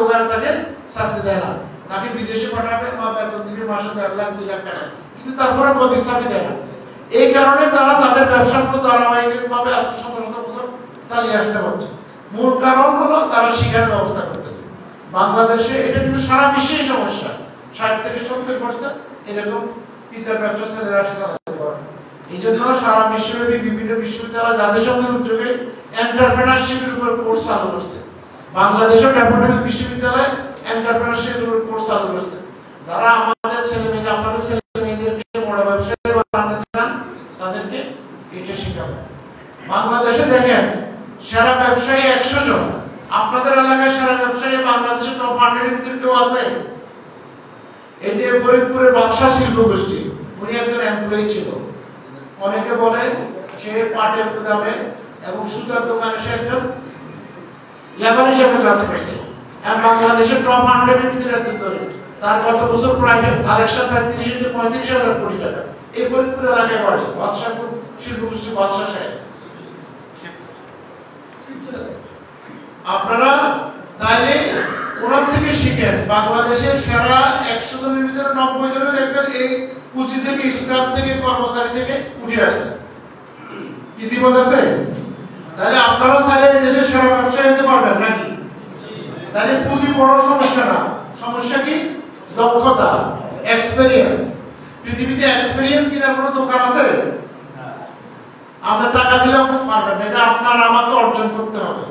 ওখানে তাকে চাকরি দেয় না, তাকে বিদেশে পাঠাবে বা বেতন দিবে মাসে 1.5 লাখ 2 লাখ টাকা, কিন্তু তারপরে প্রতিষ্ঠানে দেয় না। এই কারণে তারা তাদের ব্যবসাগুলো ধারাবাহিকভাবে আজকে 17 বছর চালিয়ে আসতে পারছে। মূল কারণ হলো তারা শিক্ষার ব্যবস্থা করতেছে। বাংলাদেশে এটা কিন্তু সারা বিশ্বেই সমস্যা, 60 থেকে 70% এরকম পিতার ব্যবসা ছেলেরা চালাতে পারে। এই জন্য সারা বিশ্বব্যাপী বিভিন্ন বিশ্ববিদ্যালয় জাতিসংঘের উদ্যোগে এন্টারপ্রেনারশিপের উপর কোর্স চালু করছে। বাংলাদেশের ডেভেলপমেন্ট বিশ্ববিদ্যালয় এন্টারপ্রেনারশিপের উপর কোর্স চালু করছে। যারা আমাদের ছেলে মেয়ে, আপনাদের ছেলে মেয়েদেরকে বড় ব্যবসায়ী বানাতে চান, তাদেরকে এটা শেখাবে। বাংলাদেশে দেখেন সেরা ব্যবসায়ী 100 জন, আপনাদের এলাকায় সেরা ব্যবসায়ী বাংলাদেশের টপ 100 এর ভিতরে কেউ আছে? এই যে ফরিদপুরের বাদশা শিল্প গোষ্ঠী, উনি একজন এমপ্লয়ি ছিল। অনেকে বলে সে পাটের গুদামে এবং সুতার দোকানে সে একজন লেবার হিসেবে কাজ করছে। আর বাংলাদেশের টপ 100 এর ভিতরে একজন ধরে তার গত বছর প্রায় কালেকশন প্রায় 30 থেকে 35,000 কোটি টাকা। এই ফরিদপুর এলাকায় বাড়ে বাদশা শিল্প গোষ্ঠী বাদশা সাহেব। আপনারা তাইলে ওনার থেকে শিখেন। বাংলাদেশের সেরা 100 জনের ভিতরে 90 জনে দেখবেন এই পুঁজি থেকে, স্টাফ থেকে, কর্মচারী থেকে উঠে আসছে। কি দ্বিমত আছে? তাহলে আপনারা চাইলে এই দেশের সেরা ব্যবসায়ী হতে পারবেন নাকি? তাহলে পুঁজি বড় সমস্যা না, সমস্যা কি? দক্ষতা, এক্সপেরিয়েন্স। পৃথিবীতে এক্সপেরিয়েন্স কিনার কোনো দোকান আছে? আমরা টাকা দিলেও পারবেন না, এটা আপনার আমাকে অর্জন করতে হবে।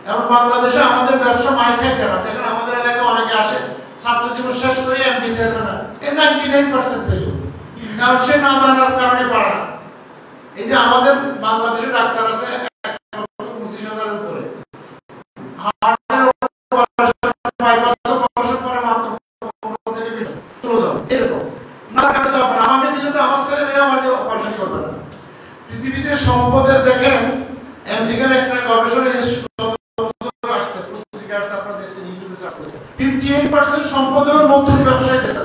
এবং বাংলাদেশে আমাদের ব্যবসা মাইর খায় কেন? দেখেন আমাদের এলাকায় অনেকে আসে ছাত্র জীবন শেষ করে এমবিসি আছে না, এর 99% ফেল, কারণ সে না জানার কারণে পারে না। এই যে আমাদের বাংলাদেশের ডাক্তার আছে 1,25,000 উপরে, হার্টের অপারেশন করে মাত্র 15 থেকে 20 জন, এরকম না কাছে যাবেন। আমাকে দিলে তো আমার ছেলে মেয়ে আমাদের অপারেশন করবে না। পৃথিবীতে সম্পদের দেখেন আমেরিকার একটা গবেষণা 58% সম্পদ হলো নতুন ব্যবসায়ী যেটা,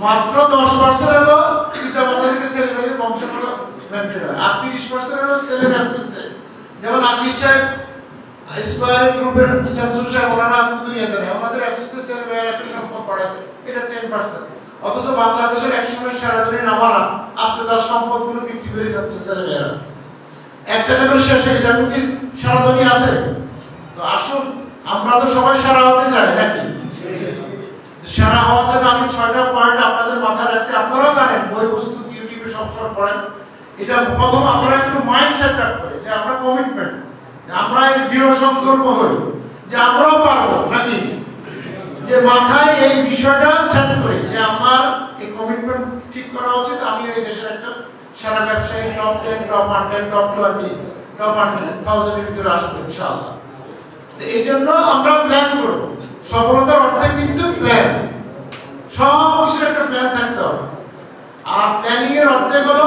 মাত্র 10% হলো পিতামাতা থেকে ছেলে মেয়ে বংশগত মেনটেন হয়, আর 30% হলো ছেলে ব্যবসা। যেমন আকিস সাহেব স্কয়ার গ্রুপের শামসুল সাহেব, ওনারা আজকে দুনিয়া জানে, আমাদের একসাথে ছেলে মেয়েরা সম্পদ পড়াছে, এটা 10%। অথচ বাংলাদেশের একসময় সারা দিনে নামারা আজকে তার সম্পদগুলো বিক্রি করে যাচ্ছে ছেলে মেয়েরা। একটা করে শেষ হয়ে যাবে কি সারা দুনিয়া আছে? তো আসুন আমরা তো সবাই সারা হতে চাই নাকি? সারা হওয়ার জন্য আমি 6টা পয়েন্ট আপনাদের মাথায় রাখছি। আপনারাও জানেন, বই বস্তু ইউটিউবে সবসময় পড়েন। এটা প্রথম আপনারা একটু মাইন্ডসেট রাখবেন যে আমরা কমিটমেন্ট, আমরা এই দৃঢ় সংকল্প হই যে আমরাও পারবো নাকি, যে মাথায় এই বিষয়টা সেট করি যে আমার এই কমিটমেন্ট ঠিক করা উচিত। আমি এই দেশের একজন সেরা ব্যবসায়ী, টপ 10, টপ 100, টপ 20, টপ 100,000 এর ভিতরে আসবো ইনশাআল্লাহ। এই জন্য আমরা প্ল্যান করব। সফলতার অর্থে কিন্তু প্ল্যান, সব কিছুর একটা প্ল্যান থাকতে হবে। আর প্ল্যানিং এর অর্থে হলো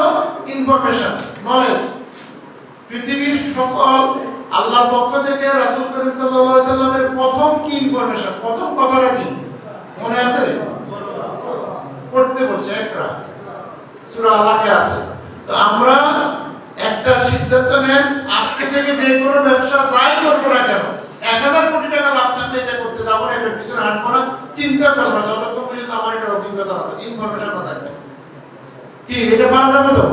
ইনফরমেশন, নলেজ। পৃথিবীর সকল আল্লাহর পক্ষ থেকে রাসূল করিম সাল্লাল্লাহু আলাইহি সাল্লামের প্রথম কি ইনফরমেশন, প্রথম কথাটা কি মনে আছে? পড়তে বলছে একটা সূরা আলাকে আছে। তো আমরা একটা সিদ্ধান্ত নেন, আজকে থেকে যে কোনো ব্যবসা যাই করবো না কেন 1000 কোটি টাকা লাভ থাকলে এটা করতে যাবো না, এটার পিছনে হাঁটবো না, চিন্তা করবো না যতক্ষণ পর্যন্ত আমার এটা অভিজ্ঞতা না থাকে, ইনফরমেশন না থাকবে। কি এটা পারা যাবে তো?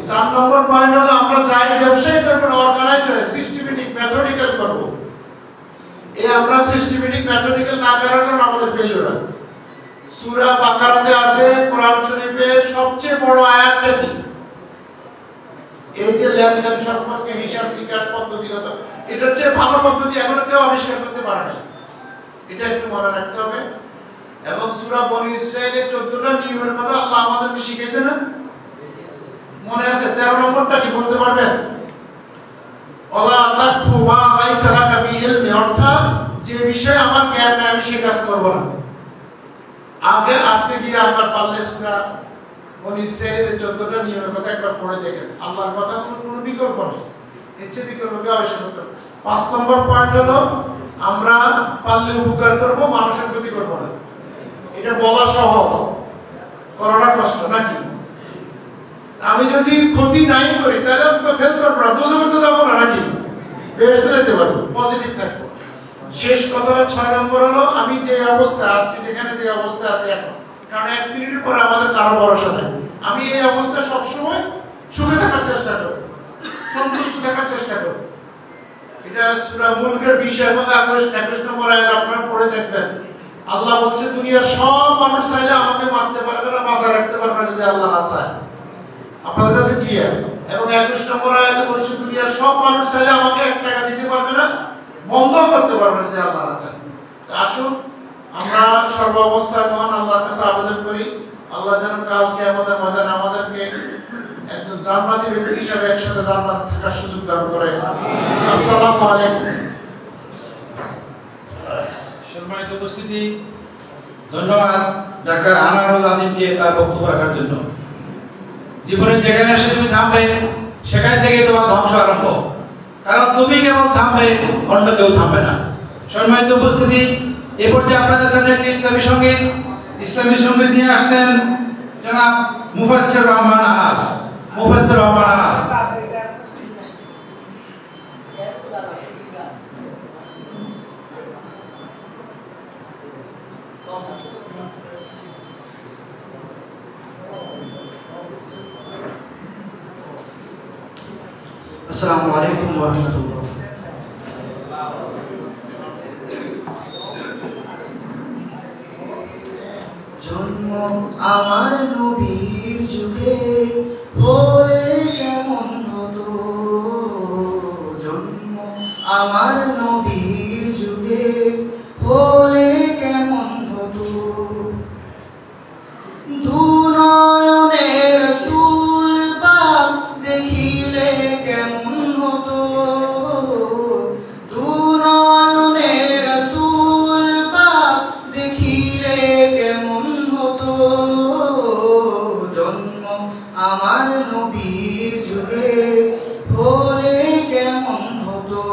4 নম্বর পয়েন্ট হলো আমরা যাই ব্যবসায়ী করবো না, অর্গানাইজ হয়ে সিস্টেমেটিক মেথডিক্যাল করবো। এই আমরা সিস্টেমেটিক মেথডিক্যাল না করার কারণে আমাদের ফেলিওর হয়। সূরা বাকারাতে আছে, কোরআন শরীফের সবচেয়ে বড় আয়াতটা কি? এই যে লেনদেন সম্পর্কে হিসাব নিকাশ পদ্ধতিগত, এটা হচ্ছে ভালো পদ্ধতি, এখনো কেউ আবিষ্কার করতে পারে না, এটা একটু মনে রাখতে হবে। এবং সূরা বনী ইসরাঈলের 14টা নিয়মের কথা আল্লাহ আমাদেরকে শিখিয়েছে না? মনে আছে? 13 নম্বরটা কি বলতে পারবেন? ওয়ালা তাকফু মা লাইসা লাকা বিহি ইলম, অর্থাৎ যে বিষয়ে আমার জ্ঞান নাই আমি সে কাজ করব না। আগে আজকে গিয়ে আমার পারলে সূরা বনী ইসরাঈলের 14টা নিয়মের কথা একবার পড়ে দেখেন। আল্লাহর কথা কোনো বিকল্প নেই, ইচ্ছে বিকল্প আবিষ্কার করতে। 5 নম্বর পয়েন্ট হলো আমরা পারলে উপকার করব, মানুষের ক্ষতি করব না। এটা বলা সহজ, করাটা কষ্ট নাকি? আমি যদি ক্ষতি নাই করি তাহলে আমি তো ফেল করবো না, দোষে তো যাবো না নাকি? বেহেশতে যেতে পারবো, পজিটিভ থাকবো। শেষ কথাটা 6 নম্বর হলো, আমি যে অবস্থা আজকে যেখানে যে অবস্থা আছে এখন, কারণ 1 মিনিটের পরে আমাদের কারো ভরসা নেই, আমি এই অবস্থায় সবসময় সুখে থাকার চেষ্টা করি, সন্তুষ্ট থাকার চেষ্টা করি। এটা সূরা মুলকের 20 এবং 21 নম্বর আয়াত আপনারা পড়ে দেখবেন। আল্লাহ বলছে দুনিয়ার সব মানুষ চাইলে আমাকে মারতে পারবে না, বাঁচা রাখতে পারবে না যদি আল্লাহ না চায়। আপনাদের কাছে ক্লিয়ার? এবং 21 নম্বর আয়াতে বলছে দুনিয়ার সব মানুষ চাইলে আমাকে 1 টাকা দিতে পারবে না, বন্ধ করতে পারবে না যদি আল্লাহ না চায়। তো আসুন আমরা সর্বাবস্থায় মহান আল্লাহর কাছে আবেদন করি, আল্লাহ যেন কাল কিয়ামতের ময়দানে আমাদেরকে একজন জান্নাতি ব্যক্তি হিসেবে একসাথে জান্নাতে থাকার সুযোগ দান করেন। আসসালামু আলাইকুম। সম্মানিত উপস্থিতি, ধন্যবাদ ডাক্তার আনারুল আজিমকে তার বক্তব্য রাখার জন্য। জীবনে যেখানে এসে তুমি থামবে সেখান থেকে তোমার ধ্বংস আরম্ভ, কারণ তুমি কেবল থামবে, অন্য কেউ থামবে না। সম্মানিত উপস্থিতি, এ পর্যায়ে আপনাদের সামনে একটি ইসলামী সঙ্গীত নিয়ে আসছেন জনাব মুফাসসির রহমান আনাস। মুফাসসির রহমান আনাস। আসসালামু আলাইকুম ওয়া রাহমাতুল্লাহ। জন্ম আমার নবীর যুগে হলে কেমন হতো, জন্ম আমার নবীর যুগে হলে কেমন হতো, দুনয়নে রাসূল পাক দেখিলে কেমন হতো, দুনয়নে রাসূল পাক দেখিলে কেমন হতো, জন্ম আমার নবীর যুগে হলে কেমন হতো,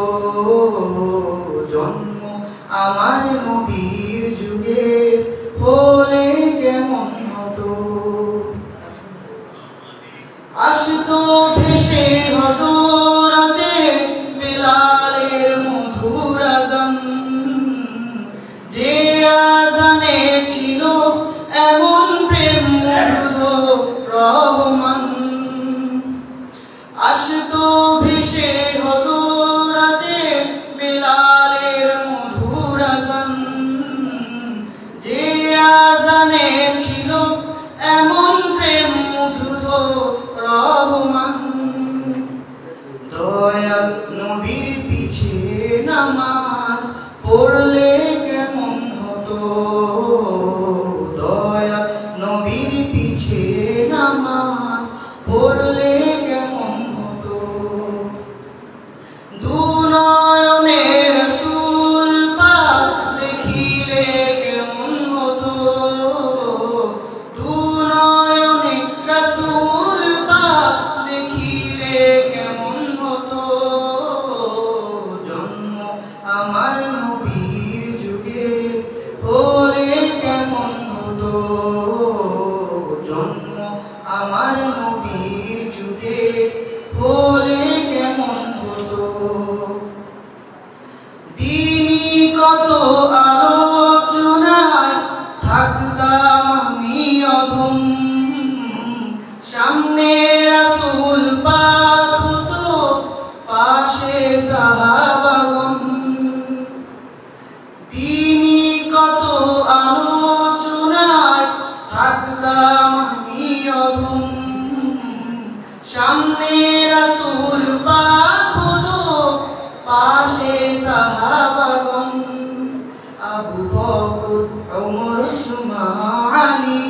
জন্ম আমার নবীর যুগে হলে কেমন হতো। আসতো ভেসে হযরতে বিলালের মধুর আযান, যে আযানে ছিল এমন প্রেম মুগ্ধ রহমান। আসতো ভেসে হযরতে বিলালের মধুর আযান, যে আযানে ছিল এমন প্রেম মুগ্ধ রহমান। দয়াল নবীর পিছে নামাজ পড়লে কেমন হতো, দয়াল নবীর পিছে নামাজ পড়লে কেমন হতো, দুনয়নে রাসূল পাক দেখিলে কেমন হতো, দুনয়নে রাসূল পাক দেখিলে কেমন হতো, জন্ম আমার নবীর যুগে হলে কেমন হতো, জন্ম আমার নবীর যুগে হলে কেমন হতো। দিনই কত আলোচনায় থাকতাম আমি অধম, সামনে রাসূল পাক হতো, পাশে সাহাবাগণ। দিনই কত আলোচনায় থাকতাম আমি অধম, সামনে রাসূল পাক হতো, পাশে সাহাবাগণ। আবু বকর ওমর উসমান আলী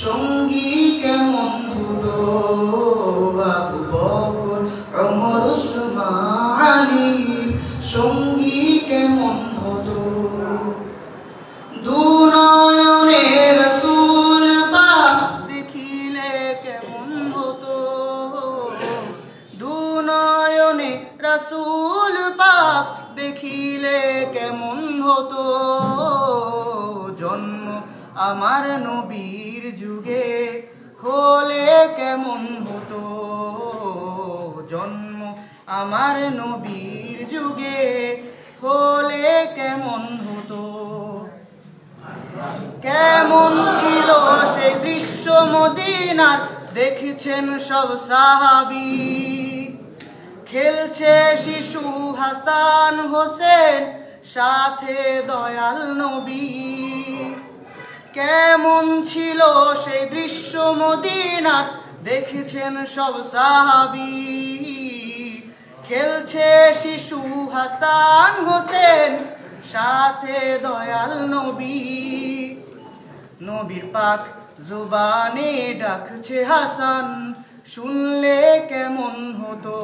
সঙ্গী কেমন হতো, আবু বকর ওমর উসমান আলী সঙ্গী কেমন হতো, দুনয়নে রাসূল পাক দেখিলে কেমন হতো, দুনয়নে রাসূল পাক দেখিলে কেমন হতো, জন্ম আমার নবীর যুগে হলে কেমন হতো, জন্ম আমার নবীর যুগে হলে কেমন হতো। কেমন ছিল সেই দৃশ্য মদিনার, দেখেছেন সব সাহাবী। খেলছে শিশু হাসান হোসেন, সাথে দয়াল নবী। কেমন ছিল সেই দৃশ্য মদিনার, দেখেছেন সব সাহাবী। খেলছে শিশু হাসান হোসেন, সাথে দয়াল নবী। নবীর পাক জুবানে ডাকছে হাসান, শুনলে কেমন হতো।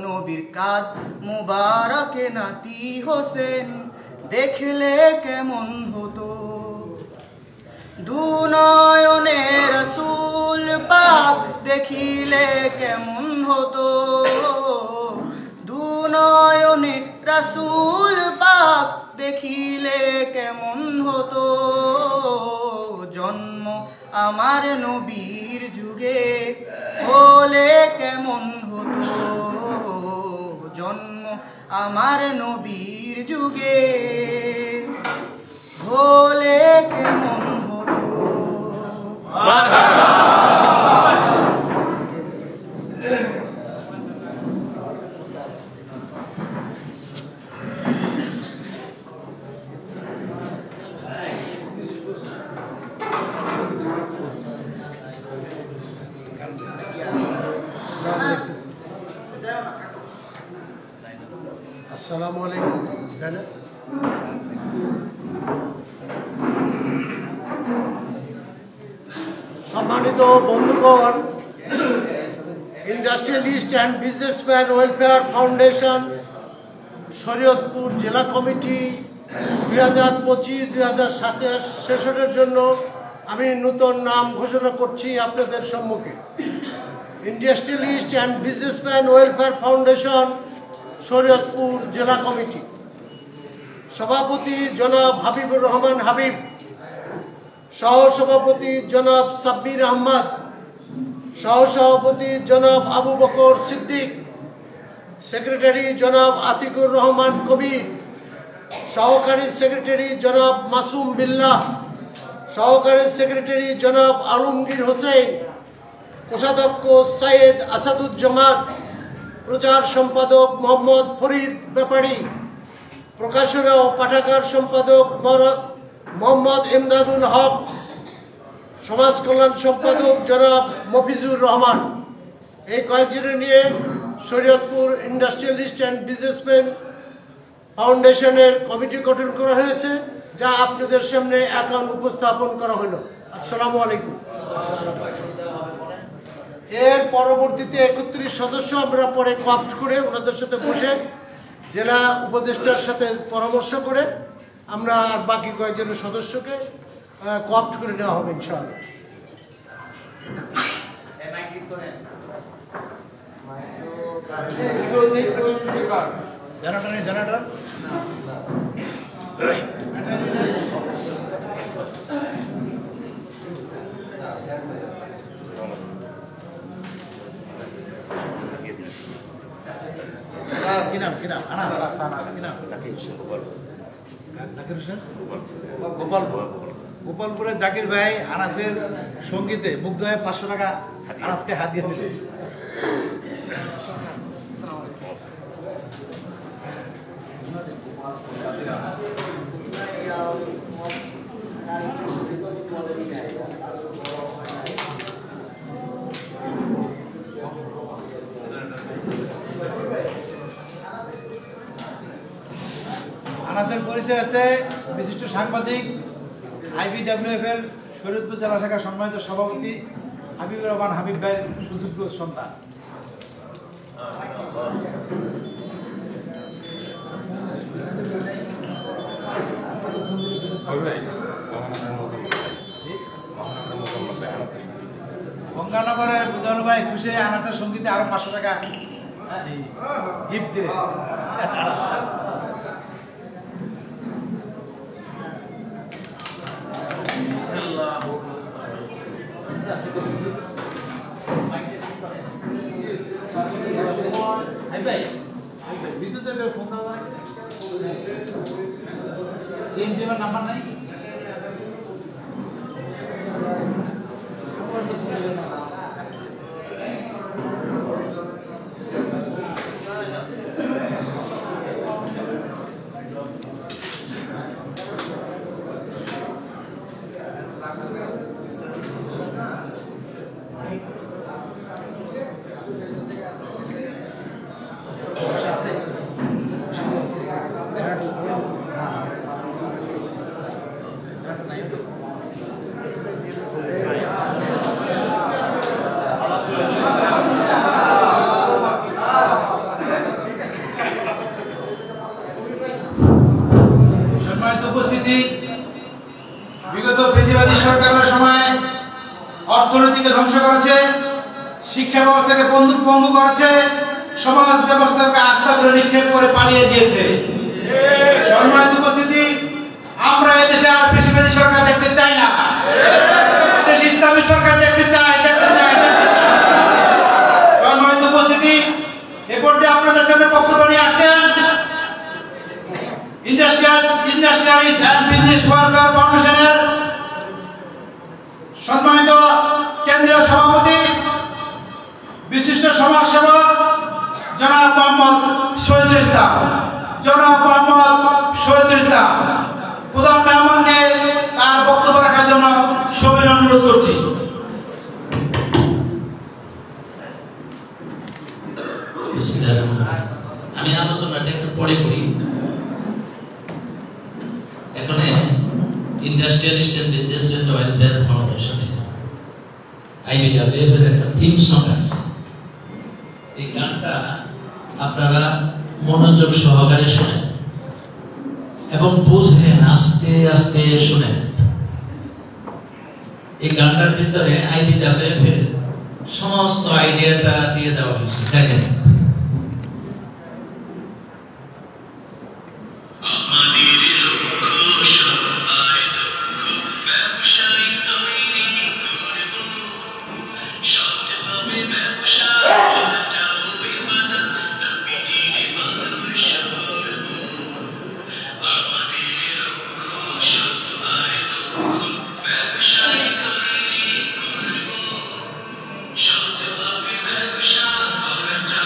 নবীর কাঁধ মুবারকে নাতি হোসেন, দেখলে কেমন হতো। দুনয়নে রাসূল পাক, দেখিলে কেমন হতো। দুনয়নে রাসূল পাক, দেখিলে কেমন হতো। জন্ম আমার নবীর যুগে, হলে কেমন হতো। জন্ম আমার নবীর যুগে, হলে কেমন হতো। আসসালামু আলাইকুম। সম্মানিত বন্ধুগণ, industrialist and businessman welfare foundation Shariatpur জেলা কমিটি 2025-2027 সেশনের জন্য আমি নতুন নাম ঘোষণা করছি আপনাদের সম্মুখে। Industrialist and businessman welfare foundation Shariatpur জেলা কমিটি। সভাপতি জনাব হাবিবুর রহমান হাবিব, সহসভাপতি জনাব সাব্বির আহমদ, সহসভাপতি জনাব আবু বকর সিদ্দিক, সেক্রেটারি জনাব আতিকুর রহমান কবির, সহকারী সেক্রেটারি জনাব মাসুম বিল্লাহ, সহকারী সেক্রেটারি জনাব আলমগীর হোসেন, কোষাধ্যক্ষ সৈয়দ আসাদুজ্জামান, প্রচার সম্পাদক মোহাম্মদ ফরিদ ব্যাপারী, প্রকাশনা ও পাঠাগার সম্পাদক মোহাম্মদ ইমদাদুল হক, সমাজ কল্যাণ সম্পাদক জনাব মফিজুর রহমান। এই কয়েকজনের নিয়ে শরীয়তপুর ইন্ডাস্ট্রিয়ালিস্ট অ্যান্ড বিজনেসম্যান ফাউন্ডেশনের কমিটি গঠন করা হয়েছে, যা আপনাদের সামনে এখন উপস্থাপন করা হলো। আসসালামু আলাইকুম। এর পরবর্তীতে 31 সদস্য আমরা পরে কোঅপ্ট করে ওনাদের সাথে বসে জেলা উপদেষ্টার সাথে পরামর্শ করে আমরা আর বাকি কয়েকজনের সদস্যকে কোঅপ্ট করে নেওয়া হবে ইনশাআল্লাহ। গোপালপুরের জাকির ভাই আনাসের সঙ্গীতে মুগ্ধ হয়ে 500 টাকা আনাসকে হাত দিয়ে দিলেন। আনাসের পরিচয় আছে বিশিষ্ট সাংবাদিক, IBWF এর শরীয়তপুর জেলা শাখার সম্মানিত সভাপতি হাবিবুর রহমান হাবিব ভাইয়ের সুযোগ্য সন্তান। গঙ্গানগরের বুঝানো ভাই খুশি আনাসের সঙ্গীতে আরো 500 টাকা গিফট দিলেন। বিদ্যুতের ফোন নাম্বার নাই উপস্থিতি বিগত ফ্যাসিবাদী সরকারের সময় অর্থনীতিকে ধ্বংস করেছে, শিক্ষা ব্যবস্থাকে পঙ্গু করেছে, সমাজ ব্যবস্থাকে আস্থা করে নিক্ষেপ করে পালিয়ে দিয়েছে। সম্মানিত উপস্থিতি, আমরা এদেশে আর ফ্যাসিবাদী সরকার দেখতে চাই না, এদেশে ইসলামী সরকার দেখতে চাই। সম্মানিত উপস্থিতি, এ পর্যায়ে আপনাদের সামনে বক্তব্য নিয়ে আসছেন ইন্ডাস্ট্রিয়ালিস্ট অ্যান্ড বিজনেস ওয়েলফেয়ার ফাউন্ডেশনের সম্মানিত কেন্দ্রীয় সভাপতি, বিশিষ্ট সমাজসেবক জনাব মোহাম্মদ শহীদুল ইসলাম। প্রধান মেহমানকে তার বক্তব্য রাখার জন্য সবিনয় অনুরোধ করছি। আমি আলোচনাটা একটু পরে করি। এখানে ইন্ডাস্ট্রিয়ালিস্ট এন্ড বিজনেস ওয়েলফেয়ার ফাউন্ডেশনে আইবিডব্লিউএফ এর একটা থিম সং আছে। এই গানটা আপনারা মনোযোগ সহকারে শুনেন এবং বুঝেন, আস্তে আস্তে শুনেন। এই গানটার ভিতরে আইবিডব্লিউএফ এর সমস্ত আইডিয়াটা দিয়ে দেওয়া হয়েছে। দেখেন, ব্যবসা করাটা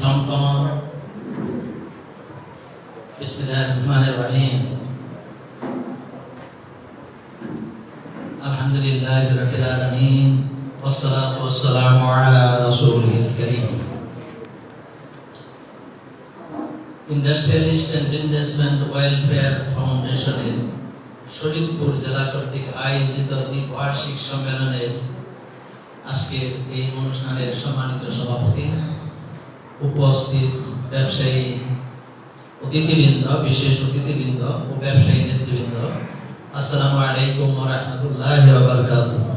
sound come on? Bismillahirrahmanirrahim. Alhamdulillahi rabbil alamin. Wassalatu wassalamu ala rasulihil karim. Industrialist and Businessman Welfare Foundation Shariatpur জেলা কর্তৃক আয়োজিত দ্বিবার্ষিক সম্মেলনের আজকের এই অনুষ্ঠানের সম্মানিত সভাপতি, উপস্থিত ব্যবসায়ী অতিথিবৃন্দ, বিশেষ অতিথিবৃন্দ ও ব্যবসায়ী নেতৃবৃন্দ, আসসালামু আলাইকুম ওয়া রাহমাতুল্লাহি ওয়া বারাকাতুহু।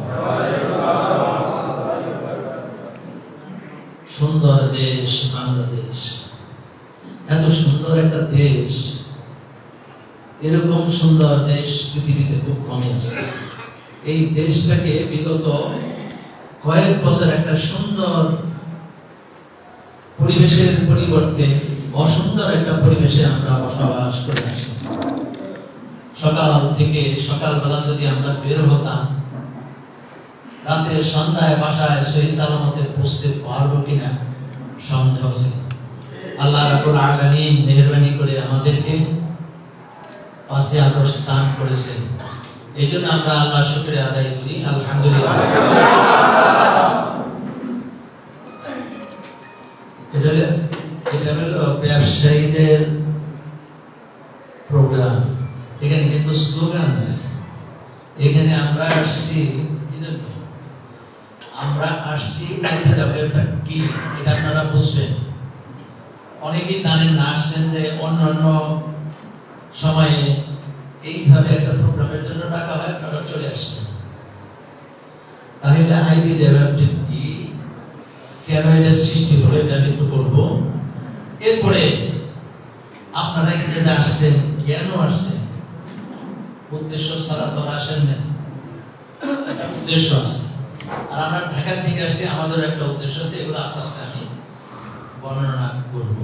সুন্দর দেশ বাংলাদেশ, এত সুন্দর একটা দেশ, এরকম সুন্দর দেশ পৃথিবীতে খুব কমই আছে। এই দেশটাকে বিগত কয়েক বছর একটা সুন্দর পরিবেশের পরিবর্তে অসুন্দর একটা পরিবেশে আমরা বসবাস করে আসছি। সকালবেলা যদি আমরা বের হতাম, রাতে সন্ধ্যায় বাসায় সহি সালামতে পৌঁছতে পারবো কিনা সন্দেহ ছিল। আল্লাহ রাব্বুল আলামিন মেহেরবানি করে আমাদেরকে 5 আগস্ট দান করেছেন। এই জন্য আমরা আল্লাহর শুকরিয়া আদায় করি, আলহামদুলিল্লাহ। এটা হলো ব্যবসায়ীদের প্রোগ্রাম। এখানে কিন্তু স্লোগান নেই। এখানে আমরা আসছি কি এটা আপনারা বুঝবেন। অনেকেই জানেন না, আসছেন যে অন্যান্য সময়ে এইভাবে একটা প্রোগ্রামের জন্য টাকা হয়, আপনারা চলে আসছেন। তাহলে আইবি ডেভেলপমেন্ট কি, কেন এটা সৃষ্টি হলো, এটা আমি একটু বলবো। এরপরে আপনারা এখানে আসছেন, কেন আসছেন, উদ্দেশ্য ছাড়া তো আসেন না, একটা উদ্দেশ্য আছে। আর আমরা ঢাকা থেকে আসছি, আমাদের একটা উদ্দেশ্য আছে, এগুলো আস্তে আস্তে আমি বর্ণনা করব।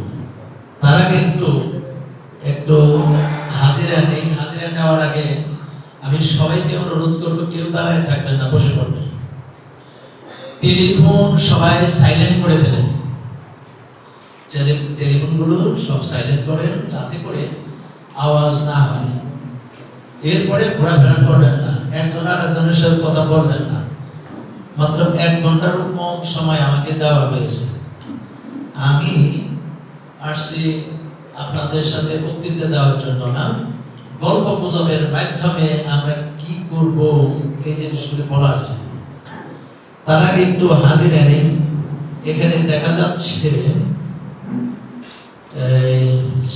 তার আগে একটু হাজিরা নেই। হাজিরা নেওয়ার আগে আমি সবাইকে অনুরোধ করবো, কেউ দাঁড়ায় থাকবেন না, বসে পড়বেন। টেলিফোন সবাই সাইলেন্ট করে দেবেন। টেলিফোন গুলো সব সাইলেন্ট করেন, যাতে করে আওয়াজ না হয়। এরপরে ঘোরাফেরা করবেন না, একজন আর একজনের সাথে কথা বলবেন না। মাত্র 1 ঘন্টার কম সময় আমাকে দেওয়া হয়েছে। আমি আসছি আপনাদের সাথে বক্তৃতা দেওয়ার জন্য না, গল্প গুজবের মাধ্যমে আমরা কি করব এই জিনিসগুলো বলার জন্য। তার আগে একটু হাজিরা নেই। এখানে দেখা যাচ্ছে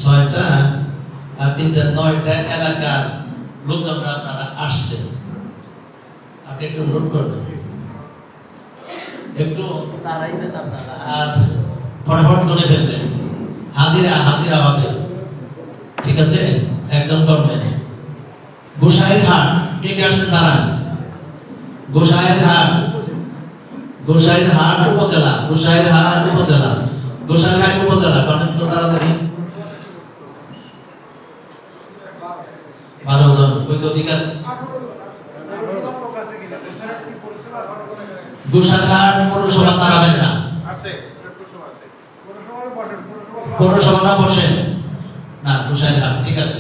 6টা আর 3টা 9টা এলাকার লোকজনরা আপনারা আসছেন। আপনি একটু নোট করবেন, একটু দাঁড়াইবেন আপনারা, আর ফটাফট করে ফেলবেন। হাজিরা হবে, ঠিক আছে? একজন করবেন। গোসাইরহাট, কে কে আসছেন দাঁড়ান। গোসাইরহাট উপজেলা, গোসাইরহাট উপজেলা করেন তো তাড়াতাড়ি। 12 জন ওই তো অধিকার। গোসাইরহাট পৌরসভা দাঁড়াবেন না, পৌরসভা না বসেন না, গোসাইরহাট, ঠিক আছে।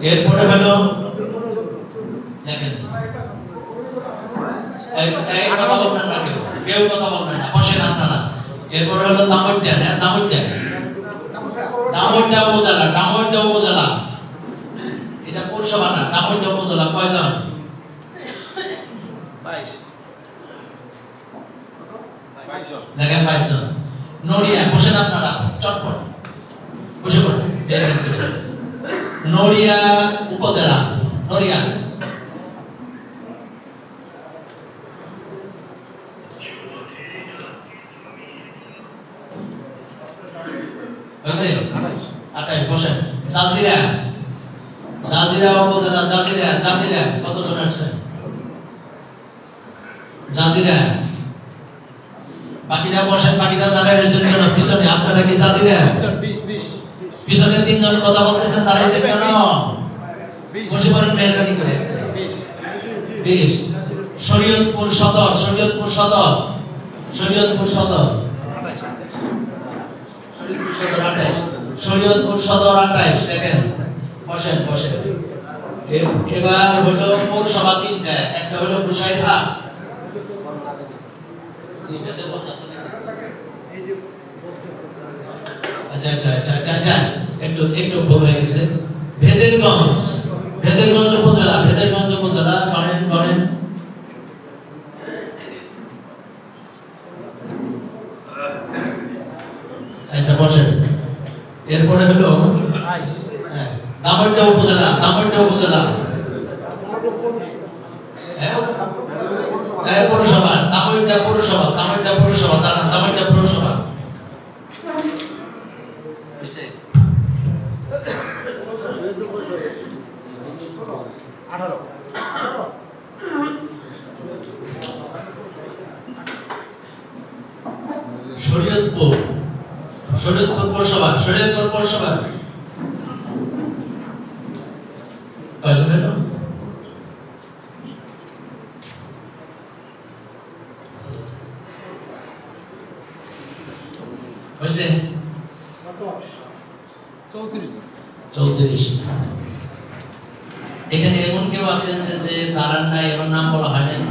এরপরে হলো দেখেন, কথা বলবেন না, কেউ কথা বলবেন না, বসেন আপনারা। এরপরে হলো দামোড্যা উপজেলা, এটা পৌরসভা না, দামোড্যা উপজেলা। কয়জন? 22 দেখেন, 22 জন। নড়িয়া, বসেন আপনারা, চটপট বসে পড়েন। নড়িয়া উপজেলা, নড়িয়া। বসেন। জাজিরা উপজেলা, জাজিরা কতজন আসছেন? জাজিরা, বাকিরা বসেন, বাকিরা দাঁড়ায় রয়েছেন কেন? পিছনে আপনারা কি জাজিরা? পিছনে 3 জন কথা বলতেছেন, দাঁড়াইছে কেন? বসে পড়েন মেহরবানি করে। 20 শরীয়তপুর সদর, শরীয়তপুর সদর 28 দেখেন, বসেন বসেন। এবার হলো পৌরসভা 3টা, একটা হলো কুশাইরহাট। আচ্ছা আচ্ছা আচ্ছা আচ্ছা আচ্ছা, একটু ভুল হয়ে গেছে। ভেদেরগঞ্জ উপজেলা, ভেদেরগঞ্জ উপজেলা, বলেন। আচ্ছা বসেন। এরপরে হলো দামোড়িয়া উপজেলা, পৌরসভা, দামোড়িয়া পৌরসভা। শরীয়তপুর পৌরসভা, কয়জন এলো? হয়েছে 34। এখানে এমন কেউ আছেন যে দাঁড়ান নাই, এবার নাম বলা হয় নাই?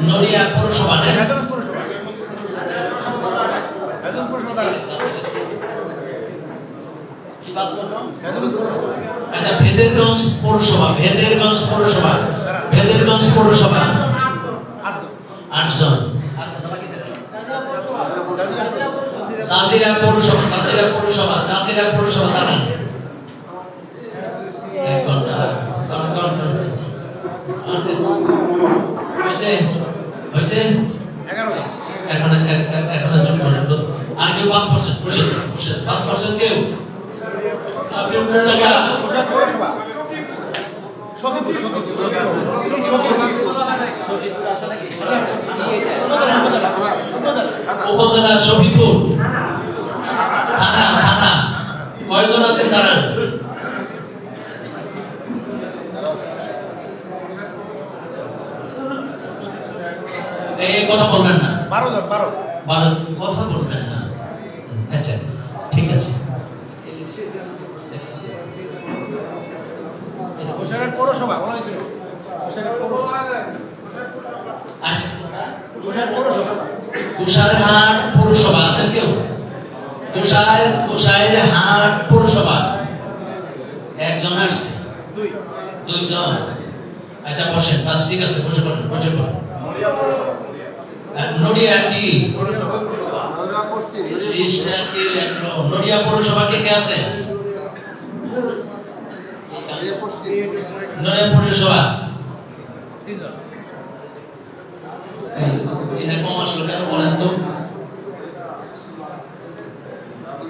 নড়িয়া পৌরসভা, আচ্ছা ভেদেরগঞ্জ পৌরসভা, 8 জন। জাজিরা পৌরসভা দাঁড়ান, 1 ঘন্টা। হয়েছে 11। এখন আর কেউ বাদ পড়ছেন? বাদ পড়ছেন কেউ? আপনি উপজেলা শফিপুর থানা কয়জন আছেন দাঁড়ান? কথা বলবেন না, 12 কথা বলবেন না। আচ্ছা ঠিক আছে। পৌরসভা আচ্ছা, কুশাইরহাট পৌরসভা আছেন কেউ? কুশাইরহাট পৌরসভা 1 জন আসছে, 2 জন। আচ্ছা বসেন, বাস ঠিক আছে, বসে পড়েন। নড়িয়া কি নড়িয়া পৌরসভা কে আছে? নড়িয়া পৌরসভা 3 জন। এটা কম আসলো কেন বলেন তো?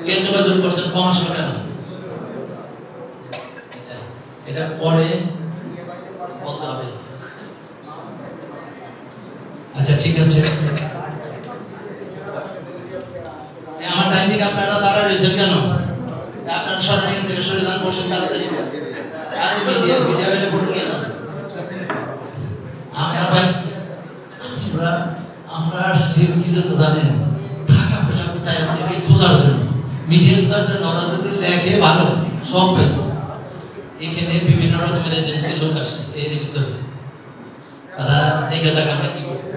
কে যোগাযোগ করছেন? কম আসলো কেন? এটা পরে বলতে হবে। আচ্ছা ঠিক আছে, আমার ডাইন দিকে আপনারা দাঁড়া রয়েছেন কেন? আপনারা সবাই এখান থেকে সরে যান, বসেন তাড়াতাড়ি। আরে ভিডিও হলে পড়ে গেল। আমরা আসছি কি জন্য জানেন? টাকা পয়সা কোথায় আছে এই খোঁজার জন্য। মিডিয়ার নজর যদি লেখে ভালো সব পেল। এখানে বিভিন্ন রকমের এজেন্সির লোক আসছে এর ভিতরে, তারা দেখে যাক আমরা কি করবো।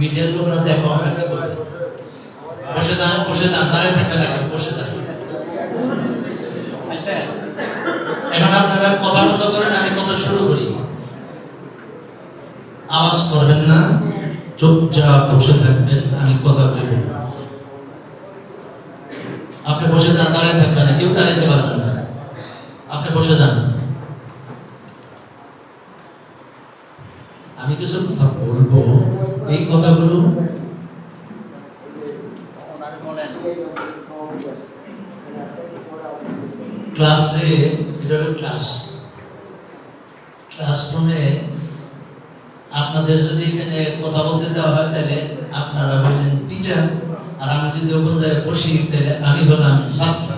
মিডিয়ার লোকরা দেখো আমরা কি করবো। বসে যান, দাঁড়িয়ে থাকবে না, বসে যান। আচ্ছা এখন আপনারা কথা বন্ধ করেন, আমি কথা শুরু করি। আওয়াজ করবেন না, চুপচাপ বসে থাকবেন, আমি কথা বলবো। আপনি বসে যান, দাঁড়িয়ে থাকবেন না, কেউ দাঁড়াইতে পারবেন না। আপনি বসে যান। আমি কিছু কথা বলবো, এই কথাগুলো ক্লাসে, এটা হলো ক্লাসরুমে আপনাদের যদি এখানে কথা বলতে দেওয়া হয় তাহলে আপনারা হলেন টিচার, আর আমি যদি ওখানে যাই বসি তাহলে আমি হলাম ছাত্র।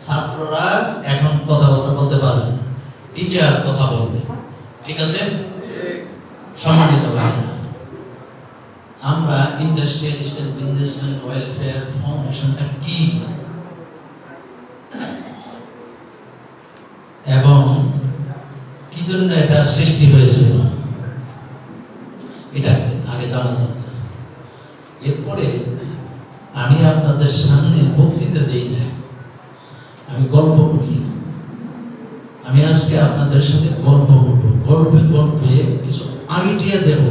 ছাত্ররা এখন কথাবার্তা বলতে পারবে, টিচার কথা বলবে। ঠিক আছে? সম্মানিত ভাই, আমরা ইন্ডাস্ট্রিয়ালিস্ট এন্ড বিজনেসম্যান ওয়েলফেয়ার ফাউন্ডেশনটা কি এবং কি জন্য এটা সৃষ্টি হয়েছিল এটা আগে জানা দরকার। এরপরে আমি আপনাদের সামনে বক্তৃতা দেই না, আমি গল্প করি। আমি আজকে আপনাদের সাথে গল্প করব, গল্পে গল্পে কিছু আইডিয়া দেব।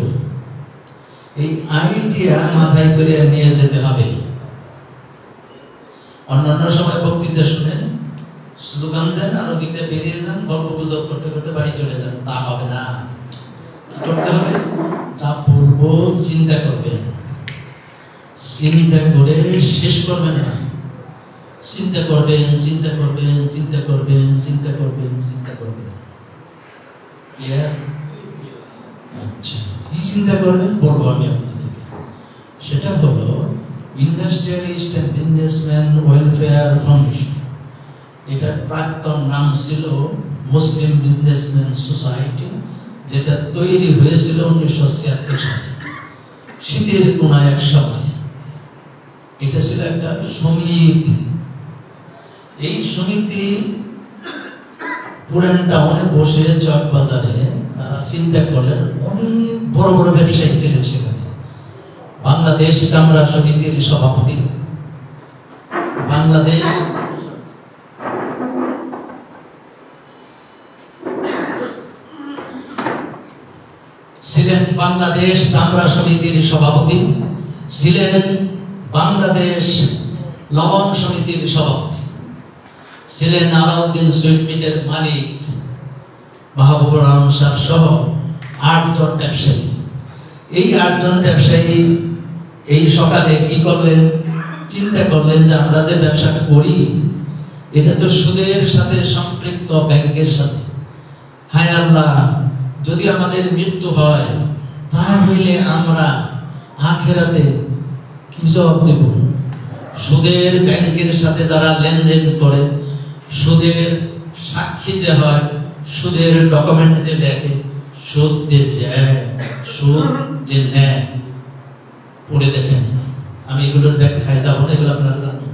এই আইডিয়া মাথায় করে নিয়ে যেতে হবে। অন্যান্য সময় বক্তৃতা শুনেন, স্লোগান দেন, আর ওদিকে বেরিয়ে যান, গল্প গুজব করতে করতে বাড়ি চলে যান। তা হবে না। কি করতে হবে? যা বলবো চিন্তা করবেন, চিন্তা করে শেষ করবেন না। চিন্তা করবেন, চিন্তা করবেন, চিন্তা করবেন, চিন্তা করবেন, চিন্তা করবেন। আচ্ছা, কি চিন্তা করবেন বলবো আমি আপনাদেরকে। সেটা হলো industrialist and businessman welfare foundation. এটার প্রাক্তন নাম ছিল মুসলিম বিজনেসম্যান সোসাইটি, যেটা তৈরি হয়েছিল 1976 সালে শীতের কোন এক সময়। এটা ছিল একটা সমিতি। এই সমিতি পুরান টাউনে বসে চক বাজারে চিন্তা করলেন, অনেক বড় বড় ব্যবসায়ী ছিলেন সেখানে। বাংলাদেশ চামড়া সমিতির সভাপতি, বাংলাদেশ ছিলেন বাংলাদেশ চামড়া সমিতির সভাপতি, ছিলেন বাংলাদেশ লবণ সমিতির সভাপতি, ছিলেন আলাউদ্দিন সুইট মিলের মালিক মাহবুবুর রহমান সাহেব সহ 8 জন ব্যবসায়ী। এই 8 জন ব্যবসায়ী এই সকালে কি করলেন? চিন্তা করলেন যে আমরা যে ব্যবসাটা করি এটা তো সুদের সাথে সম্পৃক্ত, ব্যাংকের সাথে। হায় আল্লাহ, যদি আমাদের মৃত্যু হয় তাহলে আমরা আখিরাতে কি জবাব দেব? সুদের ব্যাংকের সাথে যারা লেনদেন করে, সুদের সাক্ষী যে হয়, সুদের ডকুমেন্ট যে লেখে, সুদ দিয়ে যায়, সুদ যে নেয়, পড়ে দেখেন। আমি এগুলোর ব্যাখ্যায় যাবো না, এগুলো আপনারা জানেন।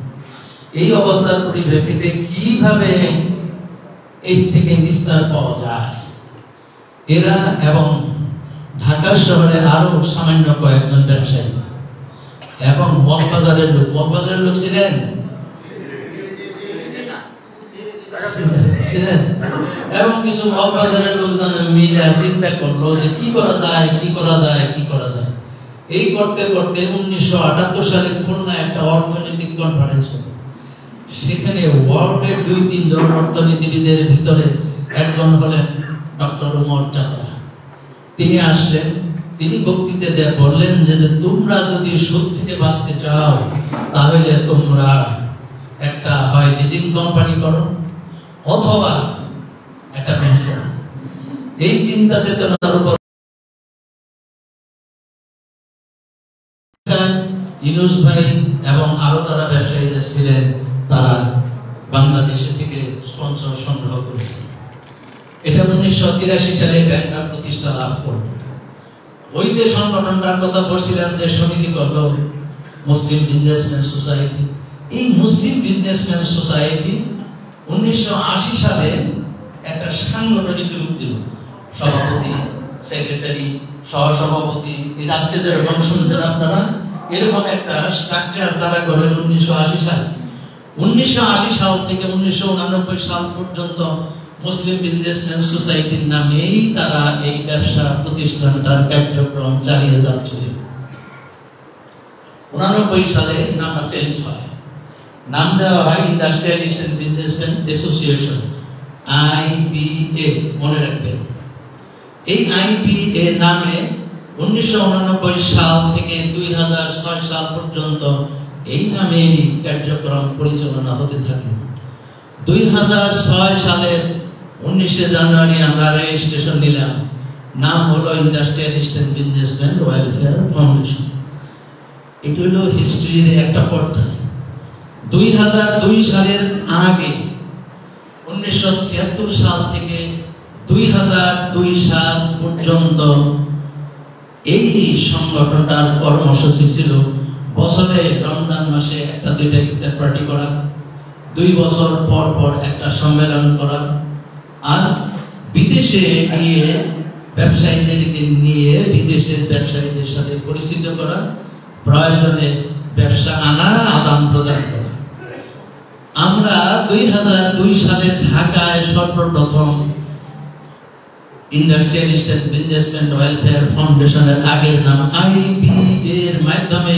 এই অবস্থার পরিপ্রেক্ষিতে কিভাবে এই থেকে নিস্তার পাওয়া যায়? এরা এবং ঢাকা শহরে আরো সামান্য কয়েকজন ব্যবসায়ী এবং মগবাজারের লোক ছিলেন এবং কিছু মগবাজারের লোকজন মিলে চিন্তা করলো যে কি করা যায়, কি করা যায়, কি করা যায়। এই করতে করতে 1978 সালে খুলনা একটা অর্থনৈতিক কনফারেন্স হলো। সেখানে ওয়ার্ল্ডের 2-3 জন অর্থনীতিবিদের ভিতরে একজন হলেন ডক্টর উমর চাকরা। তিনি আসলেন, তিনি বক্তৃতা দিয়ে বললেন যে তোমরা যদি সুদ থেকে বাঁচতে চাও তাহলে তোমরা একটা হয় লিজিং কোম্পানি করো অথবা একটা ব্যাংক করো। এই চিন্তা চেতনার উপর ইউনুস ভাই এবং আরো যারা ব্যবসায়ীরা ছিলেন তারা বাংলাদেশ থেকে স্পন্সর সংগ্রহ করেছেন। এটা 1983 সালে ব্যাংকটা প্রতিষ্ঠা লাভ করল। ওই যে সংগঠনটার কথা বলছিলাম যে সমিতি করলো মুসলিম বিজনেসম্যান সোসাইটি, এই মুসলিম বিজনেসম্যান সোসাইটি 1980 সালে একটা সাংগঠনিক রূপ দিল। সভাপতি, সেক্রেটারি, সহসভাপতি, এই আজকে যেরকম শুনছেন আপনারা, এরকম একটা স্ট্রাকচার তারা গড়ে 1980 সালে। 1980 সাল থেকে 1989 সাল পর্যন্ত মুসলিম বিজনেসম্যান সোসাইটির নামেই তারা এই ব্যবসা প্রতিষ্ঠানটার কার্যক্রম চালিয়ে যাচ্ছিল। 89 সালে নামটা চেঞ্জ হয়, নাম দেওয়া হয় industrialist and businessman association, IBA। মনে রাখবেন, এই IBA নামে 1989 সাল থেকে 2006 সাল পর্যন্ত এই নামে কার্যক্রম পরিচালনা হতে থাকে। 2006 সালের 19 জানুয়ারি আমরা রেজিস্ট্রেশন নিলাম, নাম হলো industrialist and businessman welfare foundation. এটা হলো হিস্ট্রির একটা পর্যায়। 2002 সালের আগে 1976 সাল থেকে 2002 সাল পর্যন্ত এই সংগঠনটার কর্মসূচি ছিল বছরে রমজান মাসে একটা দুইটা ইফতার পার্টি করা, 2 বছর পর পর একটা সম্মেলন করা, আর বিদেশে গিয়ে ব্যবসায়ীদেরকে নিয়ে বিদেশের ব্যবসায়ীদের সাথে পরিচিত করা, প্রয়োজনে ব্যবসা আনা আদান প্রদান করা। আমরা 2002 সালে ঢাকায় সর্বপ্রথম ইন্ডাস্ট্রিয়ালিস্ট এন্ড বিজনেসম্যান ওয়েলফেয়ার ফাউন্ডেশনের আগের নাম আইবি এর মাধ্যমে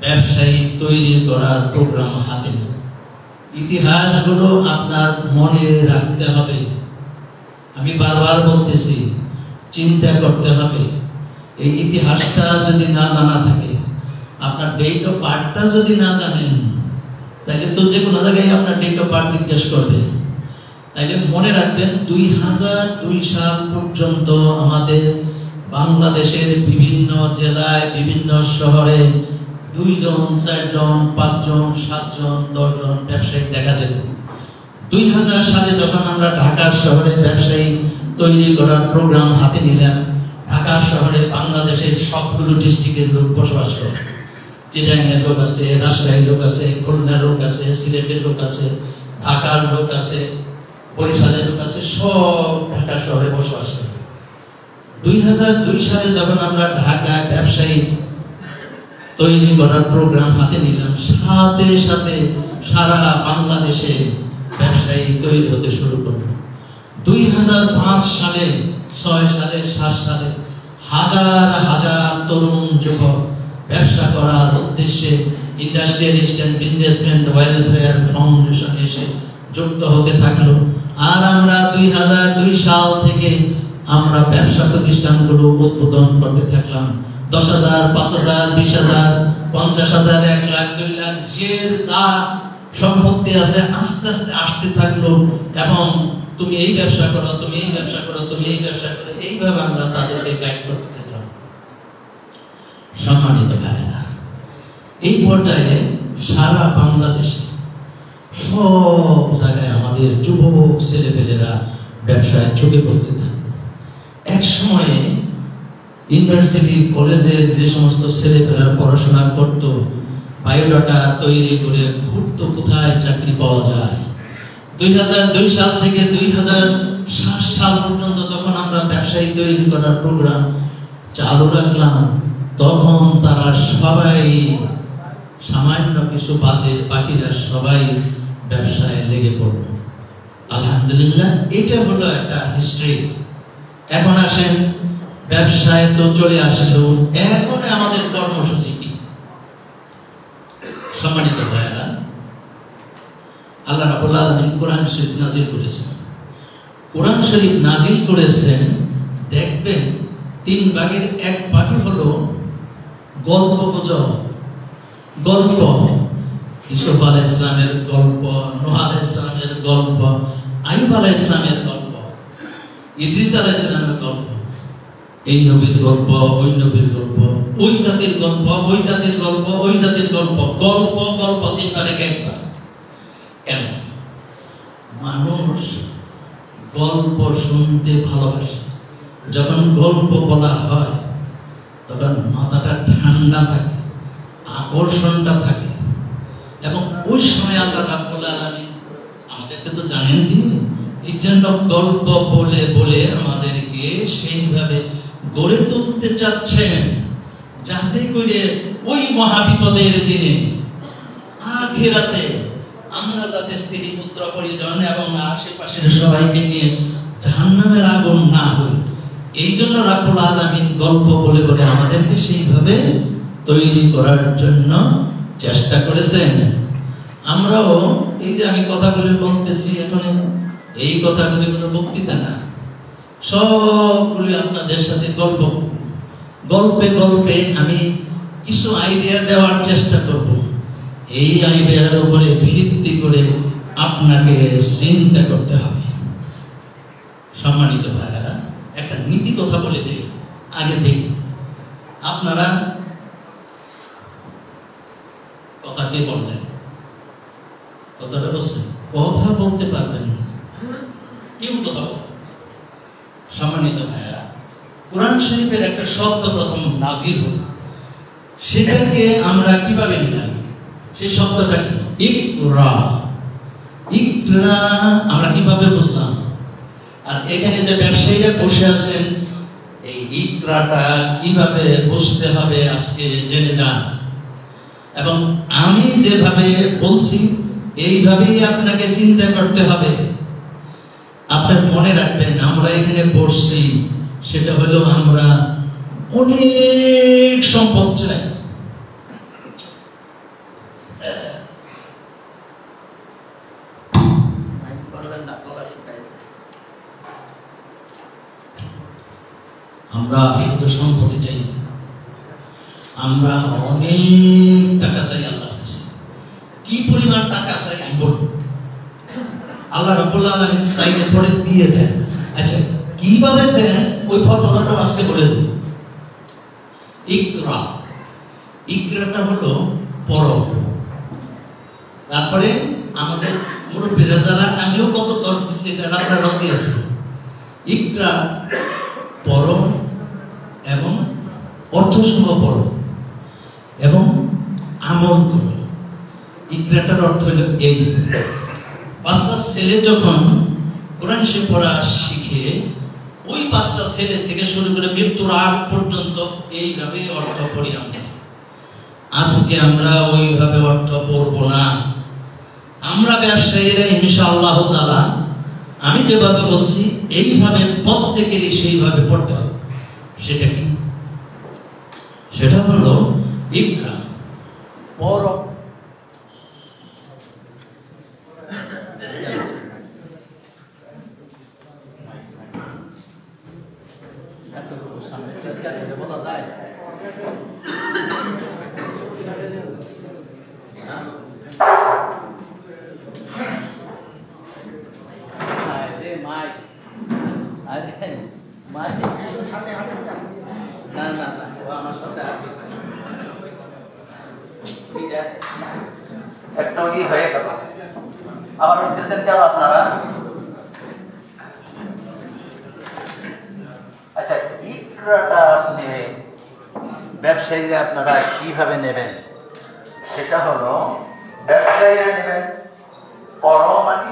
ব্যবসায়ী তৈরি করার প্রোগ্রাম হাতে নেব। ইতিহাসগুলো আপনার মনে রাখতে হবে। আমি বারবার বলতেছি, চিন্তা করতে হবে। এই ইতিহাসটা যদি না জানা থাকে, আপনার ডেট অফ বার্থটা যদি না জানেন, তাহলে তো যে কোনো জায়গায় আপনার ডেট অফ বার্থ জিজ্ঞেস করবে। তাইলে মনে রাখবেন 2002 সাল পর্যন্ত আমাদের বাংলাদেশের বিভিন্ন জেলায় বিভিন্ন শহরে 2 জন, 4 জন, 5 জন, 7 জন, 10 জন ব্যবসায়ী দেখা যেত। 2000 সালে যখন আমরা ঢাকা শহরে ব্যবসায়ী তৈরি করার প্রোগ্রাম হাতে নিলাম, ঢাকা শহরে বাংলাদেশের সবগুলো ডিস্ট্রিক্টের লোক বসবাস করে। চিটাগাংয়ের লোক আছে, রাজশাহীর লোক আছে, খুলনার লোক আছে, সিলেটের লোক আছে, ঢাকার লোক আছে, বরিশালের লোক আছে, সব ঢাকা শহরে বসবাস করে। 2002 সালে যখন আমরা ঢাকায় ব্যবসায়ী তৈরি করার প্রোগ্রাম হাতে নিলাম, সাথে সাথে সারা বাংলাদেশে ব্যবসায়ী তৈরি হতে শুরু করলো। 2005 সালে, 6 সালে, 7 সালে হাজার হাজার তরুণ যুবক ব্যবসা করার উদ্দেশ্যে industrialist and businessman welfare foundation এসে যুক্ত হতে থাকলো। আর আমরা 2002 সাল থেকে আমরা ব্যবসা প্রতিষ্ঠানগুলো উদ্বোধন করতে থাকলাম। 10,000, 5,000, 20,000, 50,000, 1 লাখ, 2 লাখ, যে যা সম্পত্তি আছে আস্তে আস্তে আসতে থাকলো। এবং তুমি এই ব্যবসা করো, তুমি এই ব্যবসা করো, তুমি এই ব্যবসা করো, এইভাবে আমরা তাদেরকে গাইড করতে থাকলাম। সম্মানিত ভাইরা, এই পর্যায়ে সারা বাংলাদেশে সব জায়গায় আমাদের যুবক ছেলেপেলেরা ব্যবসায় ঝুঁকে পড়তে থাকে। এক সময়ে ইউনিভার্সিটি কলেজের যে সমস্ত ছেলেপেলেরা পড়াশোনা করত, বায়োডাটা তৈরি করে ঘুরতো কোথায় চাকরি পাওয়া যায়। 2002 সাল থেকে 2007 সাল পর্যন্ত যখন আমরা ব্যবসায়ী তৈরি করার প্রোগ্রাম চালু রাখলাম, তখন তারা সবাই, সামান্য কিছু বাদে বাকিরা সবাই ব্যবসায় লেগে পড়ল। আলহামদুলিল্লাহ, এটা হলো একটা হিস্ট্রি। এখন আসেন, ব্যবসায় তো চলে আসলো, এখন আমাদের কর্মসূচি কি? সম্মানিত ভাইয়েরা, আল্লাহ রাব্বুল আলামিন কোরআন শরীফ নাজিল করেছেন। কোরআন শরীফ নাজিল করেছেন, দেখবেন 3 ভাগের 1 ভাগই হলো গল্প গুজব। গল্প, ইউসুফ আলাইহিস সালামের গল্প, নূহ আলাইহিস সালামের গল্প, আইয়ুব আলাইহিস সালামের গল্প, ইদ্রিস আলাইহিস সালামের গল্প, এই নবীর গল্প, ওই নবীর গল্প, ওই জাতির গল্প, ওই জাতির গল্প, ওই জাতির গল্প, গল্প গল্প 3 ভাগের 1 ভাগ। কেন? মানুষ গল্প শুনতে ভালোবাসে। যখন গল্প বলা হয় তখন মাথাটা ঠান্ডা থাকে, আকর্ষণটা থাকে, এবং ওই সময় আল্লাহ রাব্বুল আলামিন আমাদেরকে তো জানেন তিনি, এই জন্য গল্প বলে বলে আমাদেরকে সেইভাবে গড়ে তুলতে চাচ্ছেন, যাতে করে ওই মহাবিপদের দিনে আখিরাতে আমরা যাতে স্ত্রী পুত্র পরিজন এবং আশেপাশের সবাইকে নিয়ে জাহান্নামের আগুন না হই, এই জন্য রাব্বুল আলামিন গল্প বলে বলে আমাদেরকে সেইভাবে তৈরি করার জন্য চেষ্টা করেছেন। আমরাও এই যে আমি কথাগুলো বলতেছি, এখন এই কথাগুলি কোনো বক্তৃতা না, সবগুলো আপনাদের সাথে গল্প। গল্পে গল্পে আমি কিছু আইডিয়া দেওয়ার চেষ্টা করব। এই আইডিয়ার উপরে ভিত্তি করে আপনাকে চিন্তা করতে হবে। সম্মানিত ভাইরা, একটা নীতি কথা বলে দিই, আগে দেখি আপনারা কথা কে বললেন, কথাটা বলছেন, কথা বলতে পারবেন না, কেউ কথা বলবেন। সম্মানিত ভাইরা, কোরআন শরীফের একটা শব্দ প্রথম নাজিল হল, সেটাকে আমরা কিভাবে নিলাম? সেই শব্দটা কি? ইকরা। ইকরা আমরা কিভাবে বুঝলাম? আর এখানে যে ব্যবসায়ীরা বসে আছেন, এই ইকরাটা কিভাবে বুঝতে হবে আজকে জেনে যান। এবং আমি যেভাবে বলছি এইভাবেই আপনাকে চিন্তা করতে হবে। আপনার মনে রাখবেন, আমরা এখানে বসছি সেটা হলো আমরা অনেক সম্পদ চাই। আমরা শুধু সম্পত্তি চাই, আমরা অনেক টাকা চাই আল্লাহর কাছে। কি পরিমাণ টাকা চাই আমি বলবো, আল্লাহ রাব্বুল আলামিন চাইলে পরে দিয়ে দেন। আচ্ছা, কিভাবে দেন ওই ফর্মুলাটা আজকে বলে দেব। ইকরা, ইকরাটা হলো পড়ো। তারপরে আমাদের মুরব্বীরা যারা, আমিও কত দশ দিচ্ছি, এটা আপনারা দিয়েছেন। ইকরা পড়ো এবং অর্থসহ পড়ো এবং আমল করো। ইকরাটার অর্থ হলো এই, বাচ্চা ছেলে যখন কোরআন শরীফ পড়া শিখে, ওই বাচ্চা ছেলে থেকে শুরু করে মৃত্যুর আগ পর্যন্ত এইভাবে অর্থ পড়ি আমরা। আজকে আমরা ওইভাবে অর্থ পড়ব না। আমরা ব্যবসায়ীরা ইনশাআল্লাহ তাআলা আমি যেভাবে বলছি এইভাবে প্রত্যেকেরই সেইভাবে পড়তে হবে। সেটা কি? সেটা হলো ইকরা, পড়ো। একটা হয়ে গেল, আবার উঠতেছেন কেন আপনারা? আচ্ছা, ইকরাটা আপনি ব্যবসায়ীরা আপনারা কিভাবে নেবেন? সেটা হলো ব্যবসায়ীরা নেবেন পড়ো মানে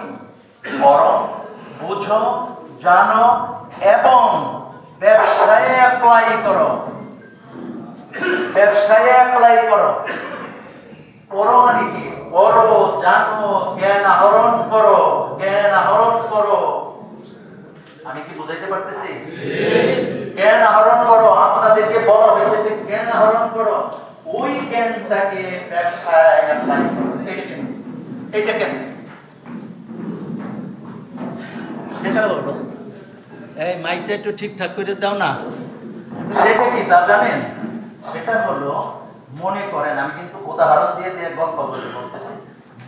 পড়ো, বুঝো, জানো এবং ব্যবসায় অ্যাপ্লাই করো। ব্যবসায় অ্যাপ্লাই করো। পড়ো মানে কি? পড়ো, জানো, জ্ঞান আহরণ করো, জ্ঞান আহরণ করো। আমি কি বুঝাইতে পারতেছি? জ্ঞান আহরণ করো। আপনাদেরকে বলা হয়েছে জ্ঞান আহরণ করো, ওই জ্ঞানটাকে ব্যবসায় অ্যাপ্লাই করো। এটা কেন? সেটা হলো, এই মাইকটা একটু ঠিকঠাক করে দাও না। সেটা কি তা জানেন? সেটা হলো, মনে করেন, আমি কিন্তু উদাহরণ দিয়ে দিয়ে গল্প বলে বলতেছি।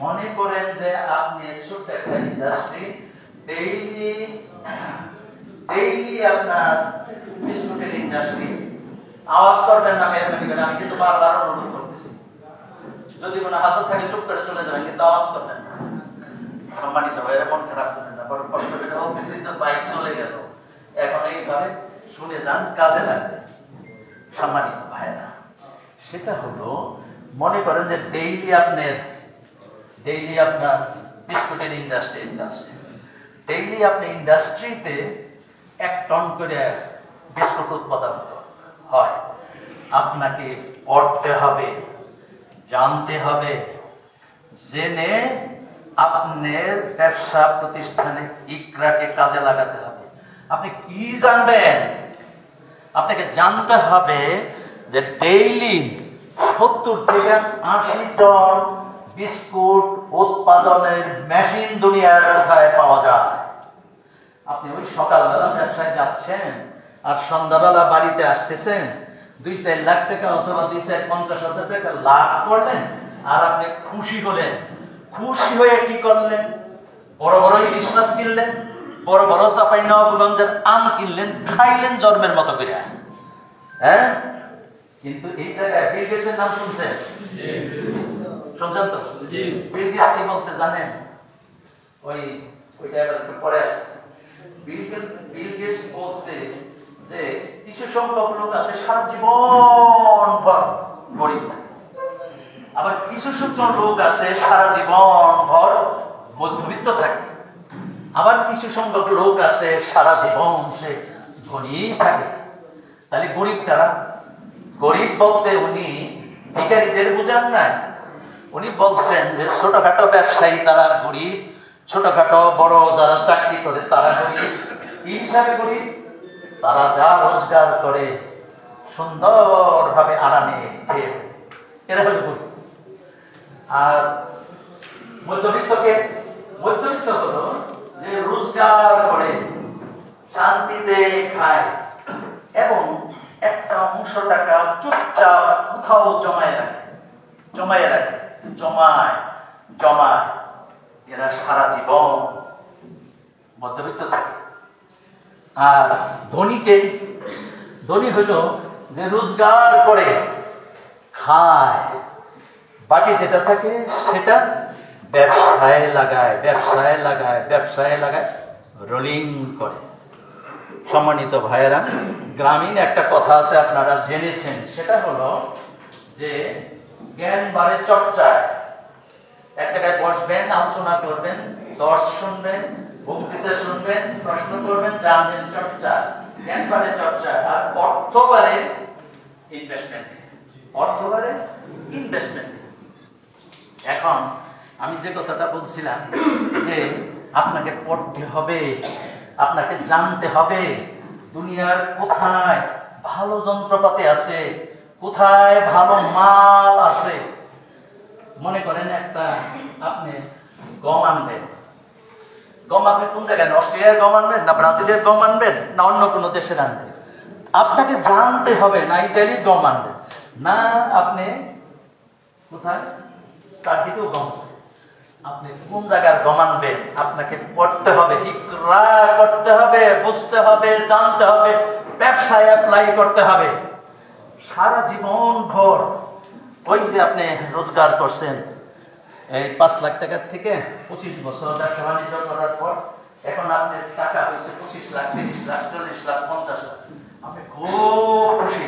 মনে করেন যে আপনি ছোট্ট একটা ইন্ডাস্ট্রি, ডেইলি আপনার বিস্কুটের ইন্ডাস্ট্রি। আওয়াজ করবেন না মেহরবানি করে, আমি কিন্তু বারবার অনুরোধ করতেছি। যদি মনে হাজার থাকে চুপ করে চলে যাবেন, কিন্তু আওয়াজ করবেন না। সম্মানিত ভাই, এমন খারাপ করবেন না। বড় কষ্ট করে বলতেছি তো, বাইক চলে গেল। এখন এইভাবে শুনে যান, কাজে লাগবে। সম্মানিত ভাইরা, সেটা হলো, মনে করেন যে ডেইলি আপনার বিস্কুটের ইন্ডাস্ট্রি, ডেইলি আপনি ইন্ডাস্ট্রিতে 1 টন করে বিস্কুট উৎপাদন হয়। আপনাকে পড়তে হবে, জানতে হবে, জেনে আপনার ব্যবসা প্রতিষ্ঠানে ইকরাকে কাজে লাগাতে হবে। আপনি কি জানবেন? আপনাকে জানতে হবে যে ডেইলি 70 থেকে 80 টন বিস্কুট উৎপাদনের মেশিন দুনিয়ার কোথায় পাওয়া যায়। আপনি ওই সকালবেলা ব্যবসায় যাচ্ছেন আর সন্ধ্যাবেলা বাড়িতে আসতেছেন, 2-4 লাখ টাকা অথবা 2-50,000 টাকা লাভ করলেন, আর আপনি খুশি হলেন। খুশি হয়ে কি করলেন? বড় বড় ইলিশ মাছ কিনলেন, বড় বড় চাপাই নবাবগঞ্জের আম কিনলেন, খাইলেন জন্মের মতো করে। হ্যাঁ, কিন্তু এই জায়গায় বিল গেটসের নাম শুনছেন? শুনছেন তো? বিল গেটস কি বলছে জানেন? ওইটা এবার একটু পরে আসছে। বিল গেটস বলছে যে কিছু সংখ্যক লোক আছে সারা জীবন ভর গরিব থাকে, আবার কিছু সংখ্যক লোক আছে সারা জীবন ভর মধ্যবিত্ত থাকে, আবার কিছু সংখ্যক লোক আছে সারা জীবন সে ধনী থাকে। তাহলে গরিব কারা? গরিব বলতে উনি ভিখারীদের বুঝান নাই, উনি বলছেন যে ছোটখাটো ব্যবসায়ী তারা গরিব, ছোটখাটো বড় যারা চাকরি করে তারা গরিব। কি হিসাবে গরিব? তারা যা রোজগার করে সুন্দরভাবে আরামে খেয়ে, এরা হলো গরিব। আর মধ্যবিত্তকে, মধ্যবিত্ত হলো যে রোজগার করে শান্তিতে খায় এবং একটা অংশ টাকা চুপচাপ কোথাও জমায় রাখে, জমায় রাখে, জমায় জমায়, এরা সারা জীবন মধ্যবিত্ত থাকে। আর ধনীকে, ধনী হইল যে রোজগার করে খায়, বাকি যেটা থাকে সেটা ব্যবসায় লাগায়, ব্যবসায় লাগায়, ব্যবসায় লাগায়, রোলিং করে। সম্মানিত ভাইয়েরা, গ্রামীণ একটা কথা আছে আপনারা জেনেছেন, সেটা হলো যে জ্ঞান বাড়ে চর্চায়। এক জায়গায় বসবেন, আলোচনা করবেন, দর্শ শুনবেন, বক্তৃতা শুনবেন, প্রশ্ন করবেন, জানবেন, চর্চা। জ্ঞান বাড়ে চর্চা। আর অর্থ বাড়ে ইনভেস্টমেন্ট, অর্থ বাড়ে ইনভেস্টমেন্ট। এখন আমি যে কথাটা বলছিলাম যে আপনাকে পড়তে হবে, আপনাকে জানতে হবে দুনিয়ার কোথায় ভালো যন্ত্রপাতি আছে, কোথায় ভালো মাল আছে। মনে করেন একটা আপনি গম আনবেন, গম আপনি কোন জায়গায়, অস্ট্রেলিয়ার গম আনবেন না ব্রাজিলের গম আনবেন না অন্য কোনো দেশের আনবেন? আপনাকে জানতে হবে না ইটালির গম আনবেন না আপনি কোথায় তার দিকেও গম আছে, আপনি কোন জায়গার গম আনবেন আপনাকে পড়তে হবে, ইকরা করতে হবে, বুঝতে হবে, জানতে হবে, ব্যবসায় অ্যাপ্লাই করতে হবে। সারা জীবন ভর ওই যে আপনি রোজগার করছেন এই 5 লাখ টাকার থেকে 25 বছর ব্যবসা বাণিজ্য করার পর এখন আপনার টাকা হয়েছে 25 লাখ, 30 লাখ, 40 লাখ, 50 লাখ। আপনি খুব খুশি,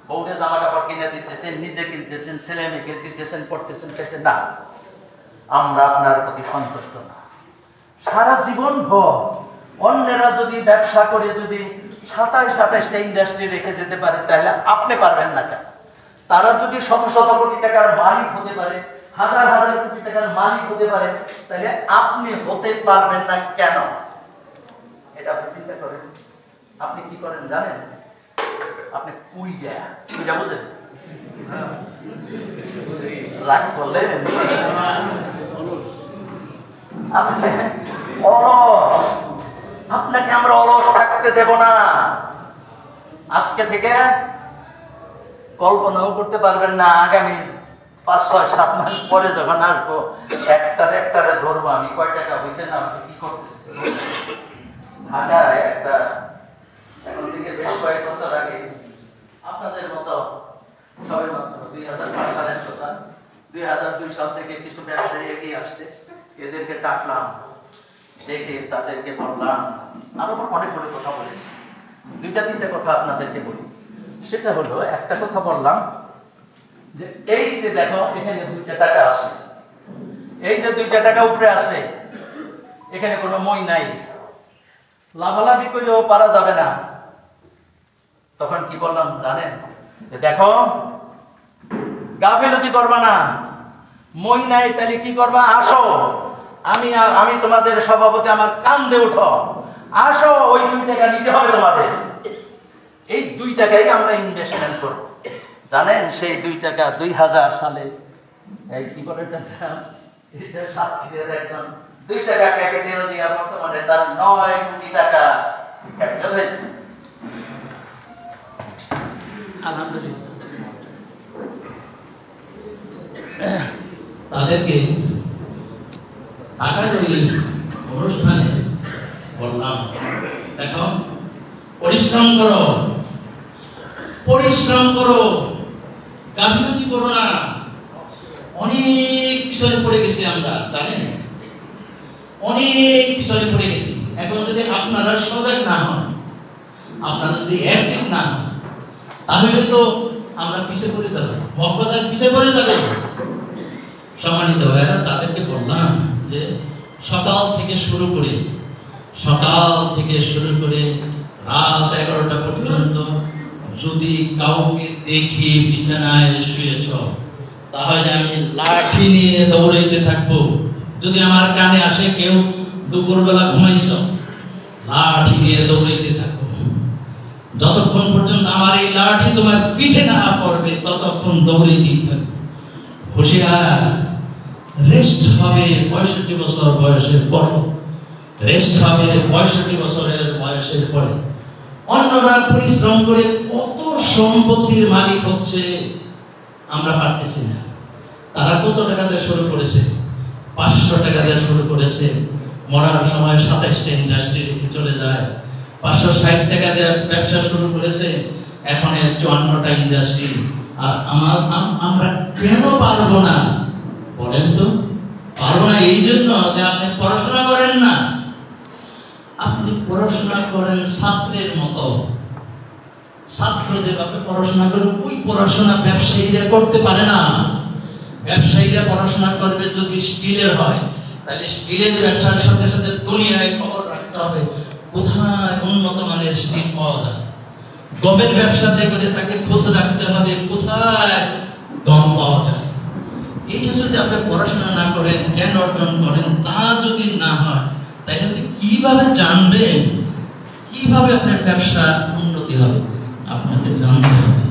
বউকে জামা কাপড় কিনে দিতেছেন, নিজে কিনতেছেন, ছেলে মেয়েকে দিতেছেন, পড়তেছেন, পেতে না, আমরা আপনার প্রতি সন্তুষ্ট না। সারা জীবন ভর অন্যেরা যদি ব্যবসা করে যদি 27-28টা ইন্ডাস্ট্রি রেখে যেতে পারে তাহলে আপনি পারবেন না কেন? তারা যদি শত শত কোটি টাকার মালিক হতে পারে, হাজার হাজার কোটি টাকার মালিক হতে পারে, তাহলে আপনি হতে পারবেন না কেন? এটা আপনি চিন্তা করেন। আপনি কি করেন জানেন? আপনি কুইডা বুঝেন? রাগ করলেন আপনি অলস, আপনাকে আমরা অলস থাকতে দেব না। আজকে থেকে কল্পনাও করতে পারবেন না আগামী 5, 6, 7 মাস পরে যখন আসবো একটারে ধরবো আমি, কয় টাকা হয়েছে না কি করতেছি। ঢাকায় একটা এখন থেকে বেশ কয়েক বছর আগে আপনাদের মতো সবে মাত্র 2005 সালের কথা, 2002 সাল থেকে কিছু ব্যবসায়ী এগিয়ে আসছে, এদেরকে ডাকলাম, ডেকে তাদেরকে বললাম, আরো অনেক বড় কথা বলেছি, 2-3টা কথা আপনাদেরকে বলি। সেটা হলো, একটা কথা বললাম যে এই যে দেখো এখানে 2টা টাকা আছে, এই যে 2টা টাকা উপরে আছে, এখানে কোনো মই নাই, লাভালাভি করলেও পারা যাবে না। তখন কি বললাম জানেন? দেখো গাফিলতি করবা না, মই নাই তাহলে কি করবা, আসো, আমি তোমাদের সভাপতি, আমার কান্দে উঠো, আসো, ওই 2 টাকা নিতে হবে তোমাদের। এই 2 টাকাই আমরা ইনভেস্টমেন্ট করব। জানেন সেই 2 টাকা 2000 সালে এই কি করে এটা সাতক্ষীরার একজন 2 টাকা ক্যাপিটাল দিয়ে বর্তমানে তার 9 কোটি টাকা ক্যাপিটাল হয়েছে। আলহামদুলিল্লাহ। তাদেরকে টাকার ওই অনুষ্ঠানে বললাম, দেখো পরিশ্রম করো, পরিশ্রম করো, গাফিলতি করো না। অনেক পিছনে পড়ে গেছি আমরা, জানেন, অনেক পিছনে পড়ে গেছি। এখন যদি আপনারা সজাগ না হন, আপনারা যদি অ্যাক্টিভ না হন, তাহলে তো আমরা পিছিয়ে পড়ে যাব, মগবাজার পিছিয়ে পড়ে যাবে। সম্মানিত ভাইরা, তাদেরকে বললাম যে সকাল থেকে শুরু করে রাত 11টা পর্যন্ত যদি কাউকে দেখি বিছানায় শুয়েছ, তাহলে আমি লাঠি নিয়ে দৌড়াইতে থাকবো। যদি আমার কানে আসে কেউ দুপুরবেলা ঘুমাইছ, লাঠি নিয়ে দৌড়াইতে থাকবো। যতক্ষণ পর্যন্ত আমার এই লাঠি তোমার পিঠে না পড়বে, ততক্ষণ দৌড়াইতেই থাকবো। হুঁশিয়ার, রেস্ট হবে 65 বছর বয়সের পরে, রেস্ট হবে 65 বছরের বয়সের পরে। অন্যরা পরিশ্রম করে কত সম্পত্তির মালিক হচ্ছে, আমরা পারতেছি না। তারা কত টাকা দিয়ে শুরু করেছে? 500 টাকা দিয়ে শুরু করেছে, মরার সময় 27টা ইন্ডাস্ট্রি রেখে চলে যায়। 560 টাকা দিয়ে ব্যবসা শুরু করেছে, এখন 54টা ইন্ডাস্ট্রি। আর আমরা কেন পারবো না বলেন তো? পারবো না এই জন্য যে আপনি পড়াশোনা করেন না। আপনি পড়াশোনা করেন ছাত্রের মতো, ছাত্র যেভাবে পড়াশোনা করে ওই পড়াশোনা ব্যবসায়ীরা করতে পারে না। ব্যবসায়ীরা পড়াশোনা করবে যদি স্টিলের হয়, তাহলে স্টিলের ব্যবসার সাথে সাথে দুনিয়ায় খবর রাখতে হবে কোথায় উন্নত মানের স্টিল পাওয়া যায়। গমের ব্যবসাতে করে তাকে খোঁজ রাখতে হবে কোথায় গম পাওয়া যায়। এটা যদি আপনি পড়াশোনা না করেন, জ্ঞান অর্জন করেন, তা যদি না হয়, তাই আপনি কিভাবে জানবেন কিভাবে আপনার ব্যবসা উন্নতি হবে? আপনাকে জানতে হবে।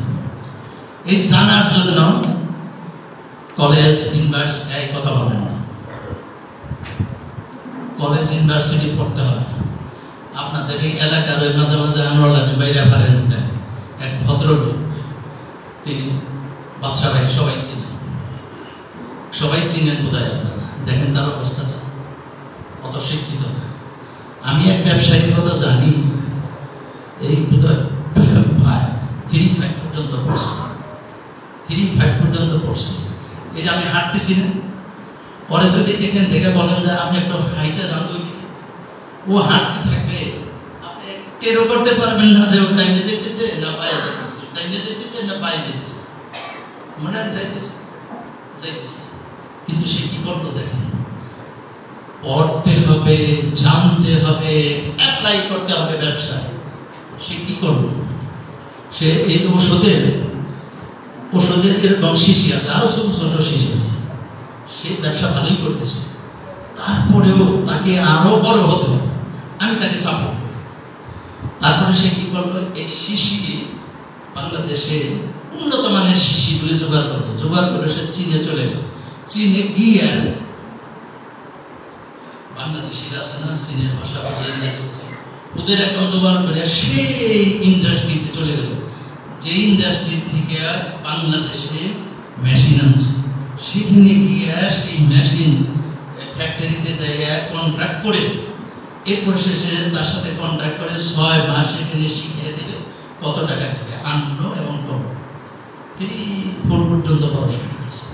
এই জানার জন্য কলেজ ইউনিভার্সিটি এই কথা বলেন না, কলেজ ইউনিভার্সিটি পড়তে হবে। আপনাদের এই এলাকার ওই মাঝে মাঝে আমরা বাইরে রেফারেন্স দেন, এক ভদ্রলোক, তিনি বাচ্চা ভাই, সবাই চিনেন বোধহয় আপনারা, দেখেন তার অবস্থাটা, অত শিক্ষিত না। আমি এক ব্যবসায়ীর কথা জানি, এই বোধহয় 3-5 পর্যন্ত পড়ছে, 3-5 পর্যন্ত পড়ছে। এই যে আমি হাঁটতেছি না, পরে যদি এখান থেকে বলেন যে আপনি একটু হাইটা যান, ও হাঁটতে থাকবে, আপনি টেরও করতে পারবেন না যে ও টাইমে যেতেছে না পায়ে যেতেছে, টাইমে যেতেছে না পায়ে যেতেছে, মনে হয় যাইতেছে। কিন্তু সে কি করলো দেখেন, পড়তে হবে, জানতে হবে, অ্যাপ্লাই করতে হবে ব্যবসায়। সে কি করলো? সে এই ওষুধের এরকম শিশি আছে, আরো ছোট ছোট শিশি আছে, সে ব্যবসা ভালোই করতেছে। তারপরেও তাকে আরো বড় হতে হবে, আমি তাকে সাপোর্ট। তারপরে সে কি করলো, এই শিশি বাংলাদেশে উন্নত মানের শিশিগুলি জোগাড় করে সে চীনে চলে গেল। চীনে গিয়ে বাংলাদেশিরা আছে না, চীনের ভাষা ওদের এখন জোগাড় করে সেই ইন্ডাস্ট্রিতে চলে গেল, যে ইন্ডাস্ট্রি থেকে বাংলাদেশে মেশিন আনছে। সেখানে গিয়ে সেই মেশিন ফ্যাক্টরিতে যাইয়া কন্ট্রাক্ট করে, এরপর শেষে তার সাথে কন্ট্রাক্ট করে 6 মাস এখানে শিখিয়ে দেবে, কত টাকা দেবে, 8 এবং 3-4 পর্যন্ত পড়াশোনা করেছে।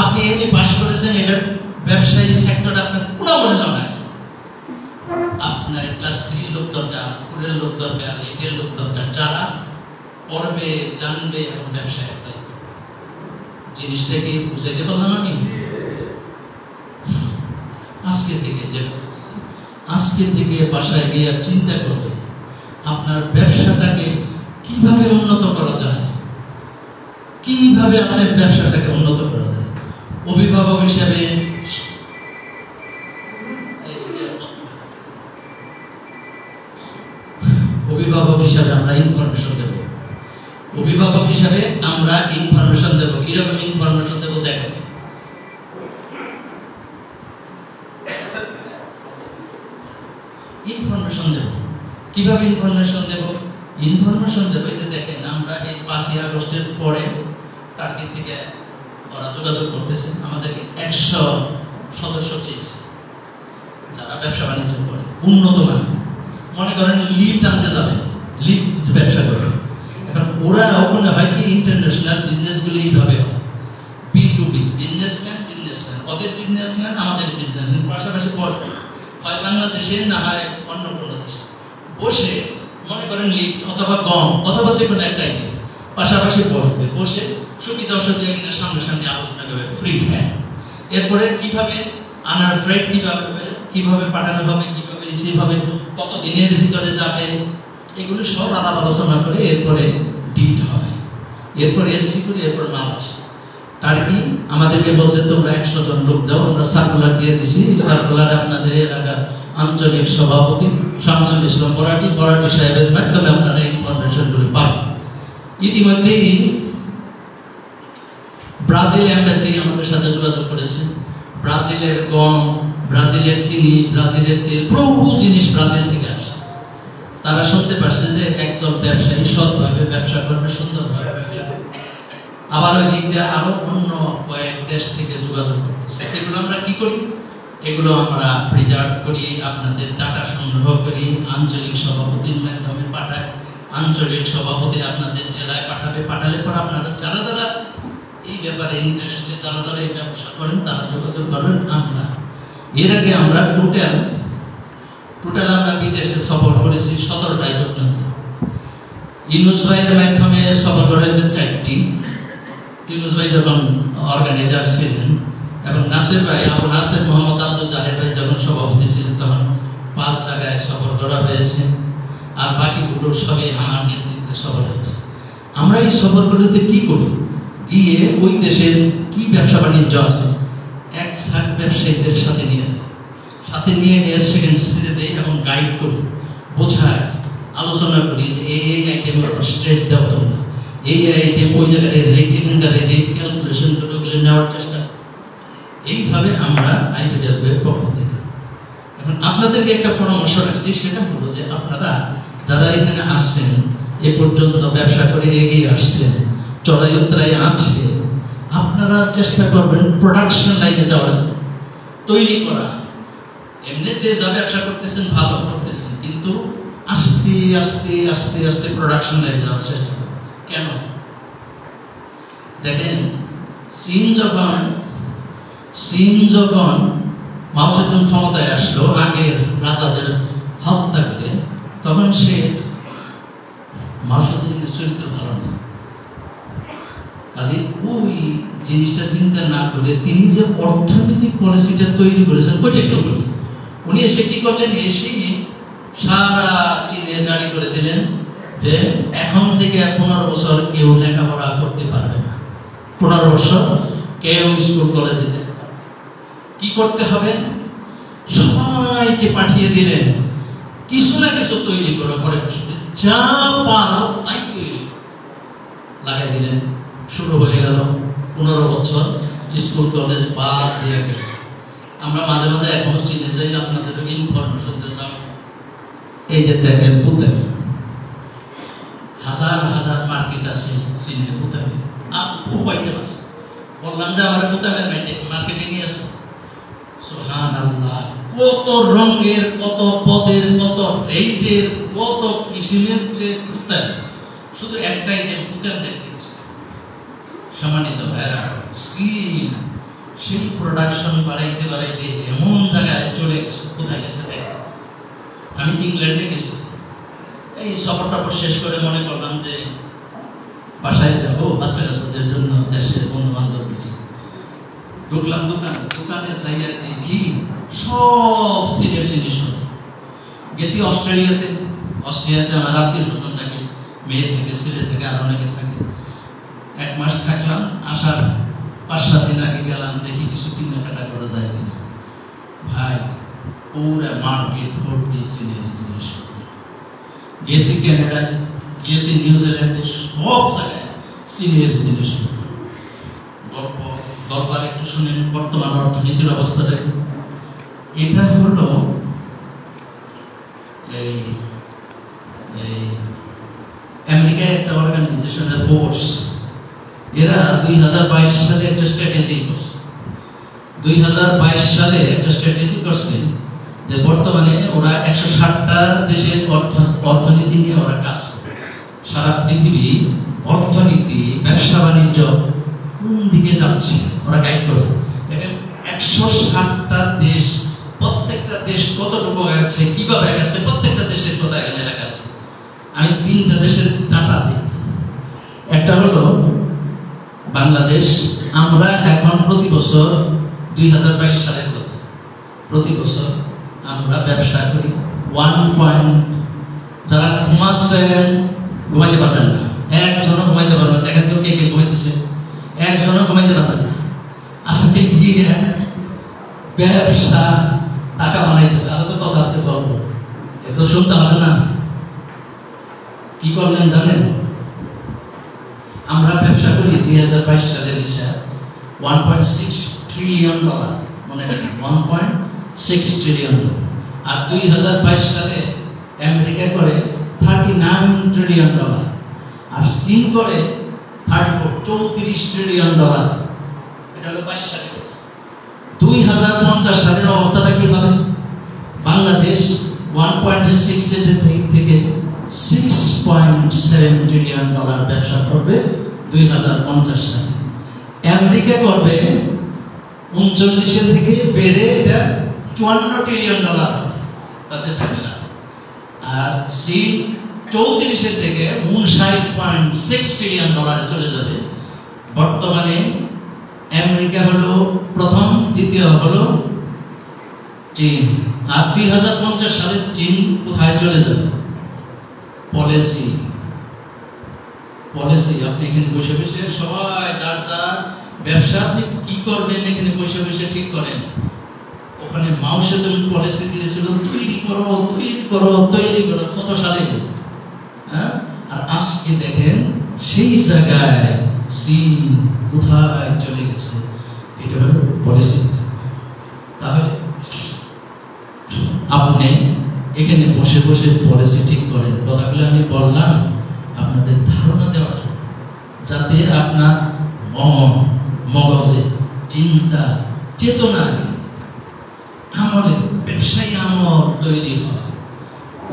আপনি এমনি পাস করেছেন, এটার ব্যবসায়ী সেক্টর আপনার কোনো মনে নাই। আপনার ক্লাস 3 লোক দরকার, 4 লোক দরকার, 8 লোক দরকার, যারা পড়বে, জানবে এবং ব্যবসায় অ্যাপ্লাই করবে। জিনিসটাকে বুঝাইতে পারলাম আমি? আজকে থেকে বাসায় গিয়ে চিন্তা করবে আপনার ব্যবসাটাকে কিভাবে উন্নত করা যায়, কিভাবে আপনার ব্যবসাটাকে উন্নত করা যায়। অভিভাবক হিসাবে আমরা ইনফরমেশন দেব। অভিভাবক হিসাবে আমরা ইনফরমেশন দেব। কিরকম ইনফরমেশন দেব দেখেন, ইনফরমেশন দেব। কিভাবে ইনফরমেশন দেব? ইনফরমেশন দেব এই যে দেখেন, আমরা এই 5ই আগস্টের পরে টার্কি থেকে ওরা যোগাযোগ করতেছে, আমাদেরকে 100 সদস্য চেয়েছে যারা ব্যবসা বাণিজ্য করে উন্নত মানের। মনে করেন লিফট আনতে যাবে, লিফট ব্যবসা করে। এখন ওরা ওখানে হয় কি, ইন্টারন্যাশনাল বিজনেসগুলো এইভাবে হয়, B2B, বিজনেসম্যান, ওদের বিজনেসম্যান, আমাদের বিজনেসম্যান পাশাপাশি বসে, হয় বাংলাদেশে না হয় অন্য কোনো দেশে বসে মনে করেন লিফট অথবা গম অথবা যে কোনো একটা আইটেম পাশাপাশি বসবে, বসে সুবিধা অসুবিধা কিনা সামনাসামনি আলোচনা করবে, ফ্রি হ্যান্ড। এরপরে কিভাবে আনার ফ্রেট কিভাবে পাঠানো হবে, কিভাবে রিসিভ হবে, কত দিনের ভিতরে যাবে, এগুলো সব আলাপ আলোচনা করে এরপরে ডিল হবে, এরপর এলসি করে এরপর মাল আসে। টার্কি আমাদেরকে বলছে তোমরা 100 জন লোক দাও, আমরা সার্কুলার দিয়ে দিছি। সার্কুলারে আপনাদের এলাকার আঞ্চলিক সভাপতি শামসুল ইসলাম বরাটি সাহেবের মাধ্যমে আপনারা ইনফরমেশনগুলো পাবেন। ইতিমধ্যেই ব্রাজিল এম্বাসি আমাদের সাথে যোগাযোগ করেছে। ব্রাজিলের গম, ব্রাজিলের চিনি, ব্রাজিলের তেল, বহু জিনিস ব্রাজিল থেকে আসে। তারা শুনতে পারছে যে একদম ব্যবসায়ী সৎভাবে ব্যবসা করবে, সুন্দরভাবে ব্যবসা করবে। আবার ওই দিক দিয়ে আরো অন্য কয়েক দেশ থেকে যোগাযোগ করতেছে। এগুলো আমরা কি করি? এগুলো আমরা প্রিজার্ভ করি, আপনাদের ডাটা সংগ্রহ করি, আঞ্চলিক সভাপতির মাধ্যমে পাঠাই। আঞ্চলিক সভাপতি আপনাদের জেলায় পাঠাবে, পাঠালে পর আপনারা যারা যারা এই ব্যাপারে ইন্টারেস্টে, যারা যারা এই ব্যবসা করেন তারা যোগাযোগ করবেন। আমরা এর আগে আমরা টোটাল আমরা বিদেশে সফর করেছি 17টায় পর্যন্ত। ইউনুস ভাইয়ের মাধ্যমে সফর করেছে 4টি। ইউনুস ভাই যখন অর্গানাইজার ছিলেন এবং নাসির ভাই, আবু নাসির মোহাম্মদ আব্দুল জাহের ভাই যখন সভাপতি ছিলেন তখন 5 জায়গায় সফর করা হয়েছে। আর বাকিগুলো সবই আমার নেতৃত্বে সফর হয়েছে। আমরা এই সফরগুলোতে কি করি? গিয়ে ওই দেশের কি ব্যবসা বাণিজ্য আছে এক সাথ ব্যবসায়ীদের সাথে নিয়ে সেখানে ছেড়ে দেয় এবং গাইড করি, বোঝায়, আলোচনা করি যে এই আইটেমের উপর স্ট্রেস দেওয়া তোমরা, এই আইটেম ওই জায়গায় রেট ক্যালকুলেশন করে নেওয়ার চেষ্টা। এইভাবে আমরা আইবিডিআর পক্ষ থেকে এখন আপনাদেরকে একটা পরামর্শ রাখছি, সেটা হলো যে আপনারা যারা এখানে আসছেন, এ পর্যন্ত ব্যবসা করে এগিয়ে আসছেন, চড়াই উতরাই আছে, আপনারা চেষ্টা করবেন প্রোডাকশন লাইনে যাওয়ার, তৈরি করা। এমনি যে যা ব্যবসা করতেছেন ভালো করতেছেন, কিন্তু আস্তে আস্তে আস্তে আস্তে প্রোডাকশন লাইনে যাওয়ার চেষ্টা করবেন। কেন? দেখেন, চীন যখন মাও সেতুং ক্ষমতায় আসলো, আগের রাজাদের হত্যা করে, তখন সে মাও সেতুংয়ের চরিত্র ভালো না। কাজে ওই জিনিসটা চিন্তা না করে তিনি যে অর্থনৈতিক পলিসিটা তৈরি করেছেন ওইটা একটু বলি। উনি এসে কি করলেন? এসে সারা চীনে জারি করে দিলেন যে এখন থেকে 15 বছর কেউ লেখাপড়া করতে পারবে না, 15 বছর কেউ স্কুল কলেজে যেতে পারবে। কি করতে হবে? সবাইকে পাঠিয়ে দিলেন কিছু না কিছু তৈরি করো, ঘরে বসে যা পারো তাই তৈরি লাগাই দিলেন। শুরু হয়ে গেল 15 বছর স্কুল কলেজ বাদ দিয়ে গেল। আমরা মাঝে মাঝে এখনো চিনে যাই, আপনাদের ইনফরমেশন দিলাম। এই যে দেখেন বুতামি, হাজার হাজার মার্কেট আছে চীনের বুতামি, খুব আইটেম আছে। বললাম যে আমার বুতামের মার্কেটে নিয়ে আসো। সুবহানাল্লাহ, কত রঙের, কত পদের, কত রেটের, কত কিসিমের যে বুতামি, শুধু একটা আইটেম বুতাম দেখতে। সম্মানিত ভাইরা, চীন সেই প্রোডাকশন বাড়াইতে বাড়াইতে এমন জায়গায় চলে গেছে। কোথায় গেছে দেখেন, আমি ইংল্যান্ডে গেছি, এই সফরটা শেষ করে মনে করলাম যে বাসায় যাবো, বাচ্চা কাচ্চাদের জন্য দেশের বন্ধু বান্ধব গেছে। ঢুকলাম দোকানে যাইয়া দেখি সব সিরিয়াস জিনিসপত্র। গেছি অস্ট্রেলিয়াতে আমার আত্মীয় স্বজন থাকে, মেয়ে থেকে, ছেলে থেকে, আর অনেকে থাকে। 1 মাস থাকলাম, আসার 5-7 দিন আগে গেলাম, দেখি কিছু কেনাকাটা করা যায় কিনা। ভাই, পুরো মার্কেট ভর্তি চীনের জিনিসপত্র। গেছি ক্যানাডায়, গেছি নিউজিল্যান্ডে, সব জায়গায় চীনের জিনিসপত্র। দরকার একটু শুনেন বর্তমান অর্থনীতির অবস্থাটা। এটা হলো এই আমেরিকার একটা অর্গানাইজেশন ফোর্স, এরা 2022 সালে একটা স্ট্র্যাটেজি করছে। 2022 সালে একটা স্ট্র্যাটেজি করছে যে বর্তমানে ওরা 160টা দেশের অর্থনীতি নিয়ে ওরা কাজ করে। সারা পৃথিবী অর্থনীতি, ব্যবসা বাণিজ্য কোন দিকে যাচ্ছে ওরা গাইড করে। এবং 160টা দেশ, প্রত্যেকটা দেশ কতটুকু আগাচ্ছে, কিভাবে আগাচ্ছে, প্রত্যেকটা দেশের কথা এখানে লেখা আছে। একটা হলো বাংলাদেশ, আমরা এখন প্রতি বছর 2022 সালের কথা, প্রতি বছর আমরা ব্যবসা করি 1. যারা ঘুমাচ্ছেন ঘুমাইতে পারবেন না, একজনও ঘুমাইতে পারবেন না, দেখেন তো কে কে ঘুমাইতেছে, একজনও ঘুমাইতে পারবেন না। আজকে গিয়ে ব্যবসা টাকা বানাইতে হবে, আরো তো কথা আছে বলবো, এ তো শুনতে হবে না। কি করলেন জানেন? আমরা ব্যবসা করি 2022 সালের হিসাব $1.6 ট্রিলিয়ন, মানে 1.6 ট্রিলিয়ন। আর 2022 সালে আমেরিকা করে $39 ট্রিলিয়ন, আর চীন করে 34 ট্রিলিয়ন। এটা হলো 22 সালে। 2050 সালের অবস্থাটা কি হবে? বাংলাদেশ 1.6 থেকে $6.7 ট্রিলিয়ন ব্যবসা করবে 2050 সালে। আমেরিকা করবে 39 থেকে বেড়ে এটা $54 ট্রিলিয়ন তাদের ব্যবসা, আর চীন 34 থেকে $59.6 ট্রিলিয়ন চলে যাবে। বর্তমানে আমেরিকা হলো প্রথম, দ্বিতীয় হলো চীন। আর 2050 সালে চীন কোথায় চলে যাবে? পলিসি আপনি এখানে বসে বসে সবাই যার যার ব্যবসা আপনি কি করবেন এখানে বসে বসে ঠিক করেন। ওখানে মাউসে তুমি পলিসি দিয়েছিল তৈরি করো কত সালে, হ্যাঁ? আর আজকে দেখেন সেই জায়গায় চীন কোথায় চলে গেছে, এটা হলো পলিসি। তাহলে আপনি এখানে বসে বসে পলিসি ঠিক করেন। কথাগুলো আমি বললাম আপনাদের ধারণা দেওয়ার জন্য, যাতে আপনার মগজে চিন্তা চেতনায় আমলে ব্যবসায়ী আমল তৈরি হয়।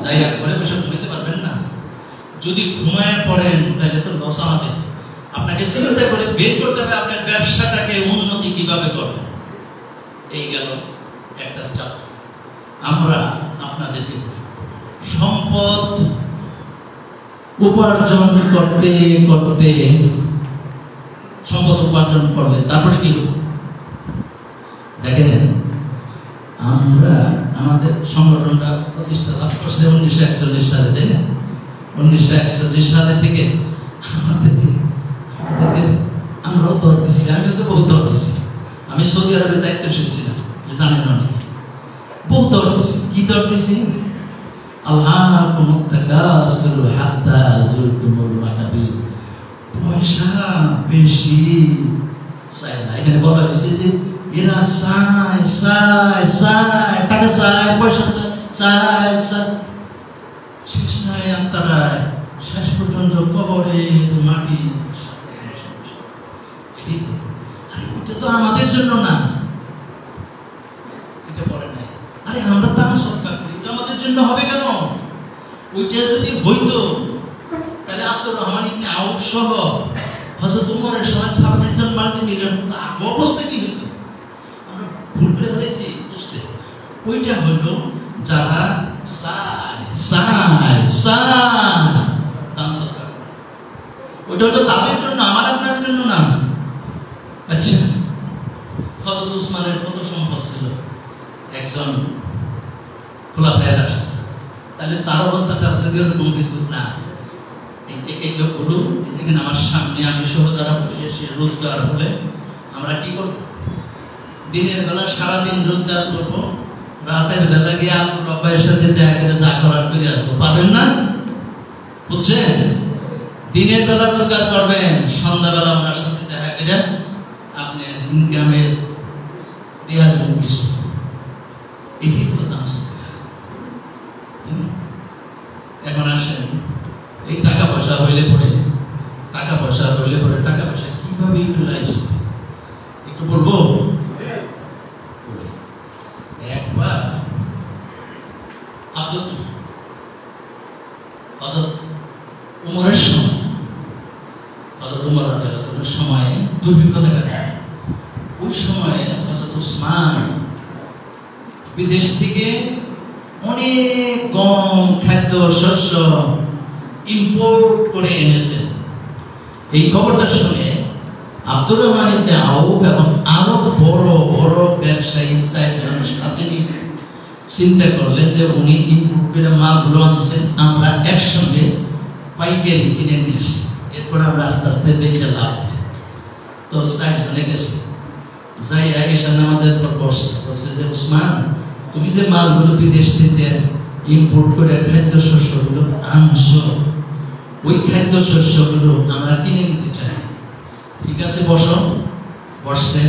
জায়গা করে বসে ঘুমাইতে পারবেন না, যদি ঘুমায় পড়েন তাহলে তো লস হবে। আপনাকে চিন্তা করে বের করতে হবে আপনার ব্যবসাটাকে উন্নতি কিভাবে করবেন। এই গেল একটা চাপ। আমরা আপনাদেরকে সম্পদ উপার্জন করতে করতে সম্পদ উপার্জন করলে তারপরে কি দেখেন, আমরা আমাদের সংগঠনটা প্রতিষ্ঠা লাভ করছে 1941 সালে, তাই না? 1941 সালে থেকে আমাদেরকে আমরাও দর দিচ্ছি, আমি তো বহু দর দিচ্ছি। আমি সৌদি আরবের দায়িত্বশীল ছিলাম, জানেন অনেক, বহু দর দিচ্ছি। কি দর দিচ্ছি? পয়সা বেশি চাই না। এখানে বলা হয়েছে যে এরা চায় টাকা চায়, পয়সা চায়, শেষ নাই আত্মারায়, শেষ পর্যন্ত কবরে মাটি। এটা তো আমাদের জন্য না, এটা বলে নাই। আরে আমরা দান সৎকার করি, এটা আমাদের জন্য হবে কেন? ওইটা যদি হইতো তাহলে আব্দুর রহমান ইবনে আউফ সহ হযরত উমরের সময় 26 জন মাল্টিমিলিয়ন অবস্থা কি হইতো? আমরা ভুল করে ফেলেছি বুঝতে। ওইটা হইলো যারা দান সৎকার, ওইটা হলো তাদের জন্য, আমার আপনার জন্য না। আচ্ছা, হযরত উসমানের কত সম্পদ ছিল? একজন খোলাফায়ে রাশিদ, তাহলে তার অবস্থাটা যদি এরকম কিন্তু না। এই লোকগুলো এখানে আমার সামনে, আমি সহ যারা বসে এসে রোজগার হলে আমরা কি করব? দিনের বেলা সারাদিন রোজগার করব, রাতের বেলা গিয়ে আব্দুর রব্বাইয়ের সাথে দেখা করে যা করার করে আসবো, পারবেন না? বুঝছেন? দিনের বেলা রোজগার করবেন, সন্ধ্যাবেলা ওনার সাথে দেখা করে আপনি ইনকামের দিয়ে আসবেন কিছু। এটাই হলো দান। এখন আসেন, এই টাকা পয়সা হইলে পরে টাকা পয়সা কিভাবে ইউটিলাইজ হবে একটু বলবো। একবার হযরত উমরের সময় দুর্ভিক্ষতা কাটে। ওই সময় হযরত উসমান বিদেশ থেকে অনেক গম, খাদ্য, শস্য ইম্পোর্ট করে এনেছেন। এই খবরটা শুনে আব্দুর রহমান ইবনে আউফ এবং আরো বড় বড় ব্যবসায়ী চারজনের সাথে নিয়ে চিন্তা করলেন যে উনি ইম্পোর্ট করে মালগুলো আনছেন, আমরা একসঙ্গে পাইকারি কিনে নিয়ে আসি, এরপর আমরা আস্তে আস্তে বেঁচে লাভ। তো চারজনে গেছে, যাই আয়েশা নামাজের পর বসছে যে উসমান, তুমি যে মালগুলো বিদেশ থেকে ইম্পোর্ট করে খাদ্যশস্যগুলো আনছো, ওই খাদ্যশস্যগুলো আমরা কিনে নিতে চাই। ঠিক আছে, বসো। বসছে,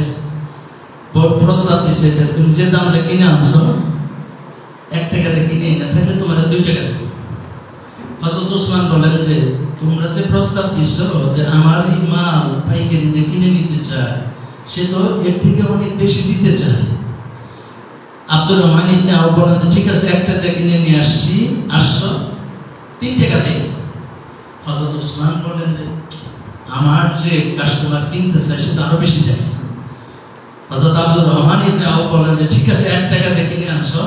প্রস্তাব দিচ্ছে যে তুমি যে দামটা কিনে আনছো 1 টাকাতে কিনে না ফেলে তোমার 2 টাকা দেবো। হযরত ওসমান বলেন যে তোমরা যে প্রস্তাব দিচ্ছ যে আমার এই মাল পাইকারি যে কিনে নিতে চায়, সে তো এর থেকে অনেক বেশি দিতে চায়। আব্দুর রহমান ইবনে আউফ বলেন যে ঠিক আছে, একটাতে কিনে নিয়ে আসছো 3 টাকা দেই। হযরত ওসমান বলেন যে আমার যে কাস্টমার কিনতে চায় সে তো আরো বেশি দেয়। হযরত আব্দুর রহমান ইবনে আউফ বলেন যে ঠিক আছে, 1 টাকাতে কিনে আনছো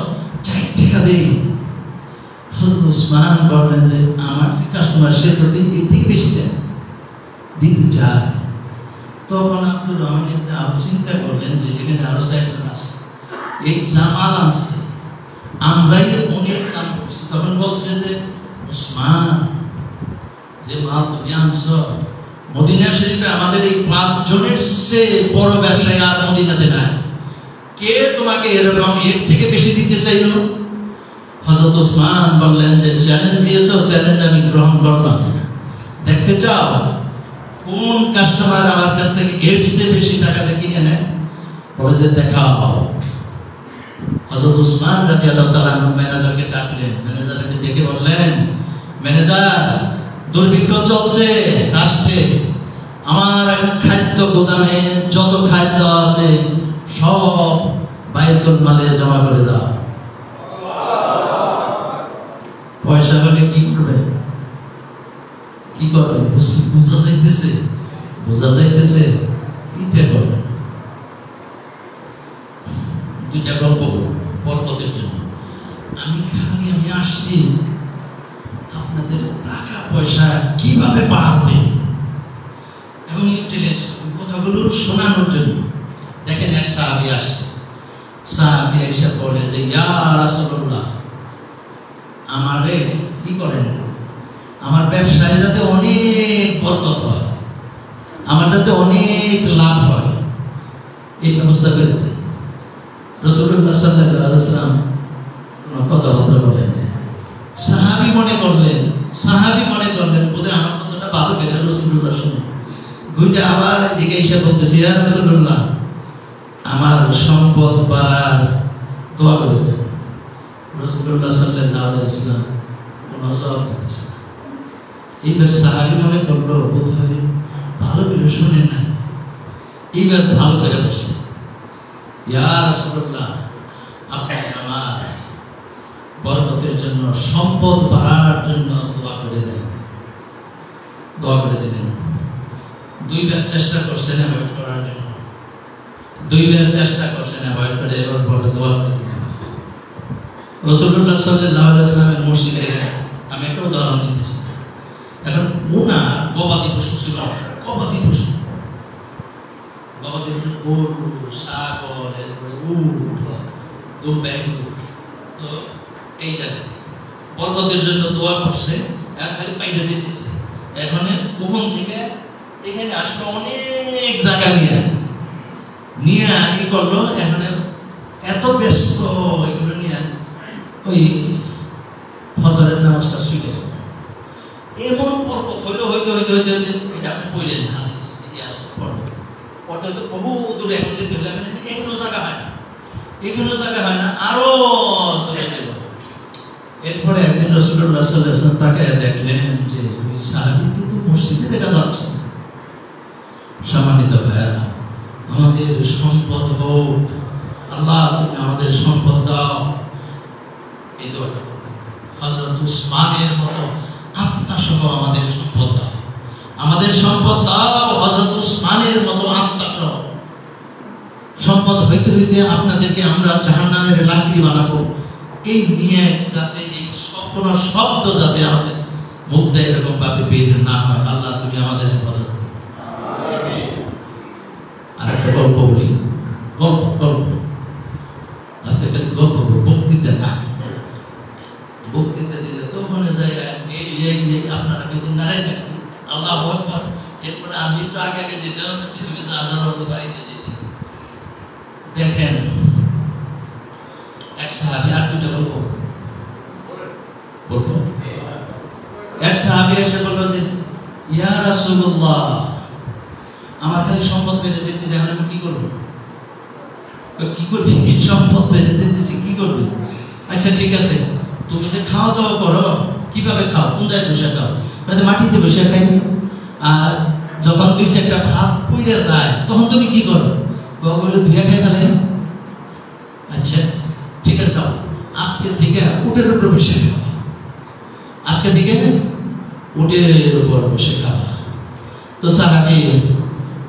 4 টাকা দেই। হযরত ওসমান বলেন যে আমার যে কাস্টমার সে তো এর থেকে বেশি দেয়, দিতে চায়। তখন আব্দুর রহমান ইবনে আউফ চিন্তা করলেন যে এখানে আরো 4 জন আছে, এই জামাল আনছে, আমরাই অনেক দাম করছি। তখন বলছে যে ওসমান, যে মাল তুমি আনছো, মদিনা শরীফে আমাদের এই 5 জনের চেয়ে বড় ব্যবসায়ী আর মদিনাতে নাই, কে তোমাকে এরকম এর থেকে বেশি দিতে চাইল? হযরত ওসমান বললেন যে চ্যালেঞ্জ দিয়েছো, চ্যালেঞ্জ আমি গ্রহণ করলাম। দেখতে চাও কোন কাস্টমার আমার কাছ থেকে এর চেয়ে বেশি টাকাতে কিনে নেয়? বলে যে দেখাও। হযরত ওসমান রাদিয়াল্লাহু তাআলা ম্যানেজারকে ডাকলেন, ম্যানেজারকে ডেকে বললেন, ম্যানেজার, দুর্ভিক্ষ চলছে রাষ্ট্রে, আমার খাদ্য গোদামে যত খাদ্য আছে সব বাইতুল মালে জমা করে দাও। পয়সা হলে কি করবে? কি করবে? বোঝা যাইতেছে কিটা করবে। 2টা গল্প বরকতের জন্য। আমি আসছি আপনাদের টাকা পয়সা কিভাবে পাবে এবং কথাগুলো শোনানোর জন্য। দেখেন, এক সাহাবী আসছে, সাহাবী এসে বলে যে ইয়া রাসূলুল্লাহ, আমারে কি করেন, আমার ব্যবসায় যাতে অনেক বরকত হয়, আমার যাতে অনেক লাভ হয়, এই ব্যবস্থা করে দেন। রাসূলুল্লাহ সাল্লাল্লাহু আলাইহি ওয়াসাল্লাম কোনো কথাবার্তা বলেন। সাহাবী মনে করলেন বোধহয় আমার কথাটা ভালো করে রাসূলুল্লাহ শুনে দুইটা আবার এদিকে এসে বলতেছে, ইয়া রাসূলুল্লাহ, আমার সম্পদ বাড়ার দোয়া করে দেন। রাসূলুল্লাহ সাল্লাল্লাহু আলাইহি ওয়াসাল্লাম কোনো জবাব দিতেছে না। এইবার সাহাবী মনে করলো বোধহয় ভালো করে শুনেন না, এইবার ভালো করে বসে, ইয়া রাসূলুল্লাহ, আপনি আমার বরকতের জন্য, সম্পদ বাড়ার জন্য দোয়া করে দিলেন। 2 বার চেষ্টা করছেন অ্যাভয়েড করার জন্য, 2 বার চেষ্টা করছেন অ্যাভয়েড করে, এবার বলে দোয়া করে দিলেন। রাসূলুল্লাহ সাল্লাল্লাহু আলাইহি ওয়াসাল্লামের মসজিদে আমি একটা উদাহরণ দিতেছি। এখন ওনার গবাদি পশু ছিল, গবাদি পশু গরু, ছাগল, এরপরে উট, দুম্বা, তো এই জায়গায় বরকতের জন্য দোয়া করছে, আর খালি পাইতে যেতেছে। এখন ওখান থেকে এখানে আসলে অনেক জায়গা নিয়ে ই করলো। এখন এত ব্যস্ত এগুলো নিয়ে ওই ফজরের নামাজটা শুয়ে গেল। এমন বরকত হইলো, হইতে এটা আপনি বললেন হাদিস পড়তে তো বহু দূরে এখন যেতে হলে এখনো জায়গা হয় না, আরো দূরে যেতে হবে। এরপরে একদিন রাসূলুল্লাহ সাল্লাল্লাহু আলাইহি ওয়াসাল্লাম তাকে দেখলেন যে ওই সাহাবী কিন্তু মসজিদে দেখা যাচ্ছে। সম্মানিত ভাইরা, আমাদের সম্পদ হোক, আল্লাহ তুমি আমাদের সম্পদ দাও, এই দোয়াটা করবেন। হযরত উসমানের মতো আত্মা সহ আমাদের সম্পদ দাও, আমাদের সম্পদ দাও, হযরত উসমানের মতো আত্মা সহ সম্পদ হইতে হইতে আপনাদেরকে আমরা জাহান্নামের লাকড়ি বানাবো, এই নিয়ে যাতে এই কোন শব্দ যাতে আমাদের মুখ দিয়ে এরকম ভাবে বের না হয়, আল্লাহ তুমি আমাদের হেফাজত করো। একটা গল্প বলি, গল্প গল্প আজকে একটা গল্প বক্তৃতা না, বক্তৃতা দিলে তো ওখানে যায় আপনারা কিন্তু নারায় থাকবেন আল্লাহ আকবার। এরপরে আমি একটু আগে আগে যেতাম, কিছু কিছু আধার বাড়িতে যেতাম। দেখেন এক সাহাবী, আর দুটো বলবো বলবো, এক সাহাবী এসে বললো যে ইয়া রাসূলুল্লাহ, আমার খালি সম্পদ বেড়ে যেতে যে আমি কি করবো? কি করবি? সম্পদ বেড়ে যেতেছি, কি করবি? আচ্ছা ঠিক আছে, তুমি যে খাওয়া দাওয়া করো কিভাবে খাও, কোন জায়গায় বসে খাও? মাটিতে বসে খাই। আর যখন দুই একটা ভাত পুড়ে যায় তখন তুমি কি করো? বলে ধুয়ে খাই ফেলে। আচ্ছা ঠিক আছে, খাও, আজকে থেকে উটের উপর বসে খাও, আজকে থেকে উটের উপর বসে খাওয়া। তো সাহাবী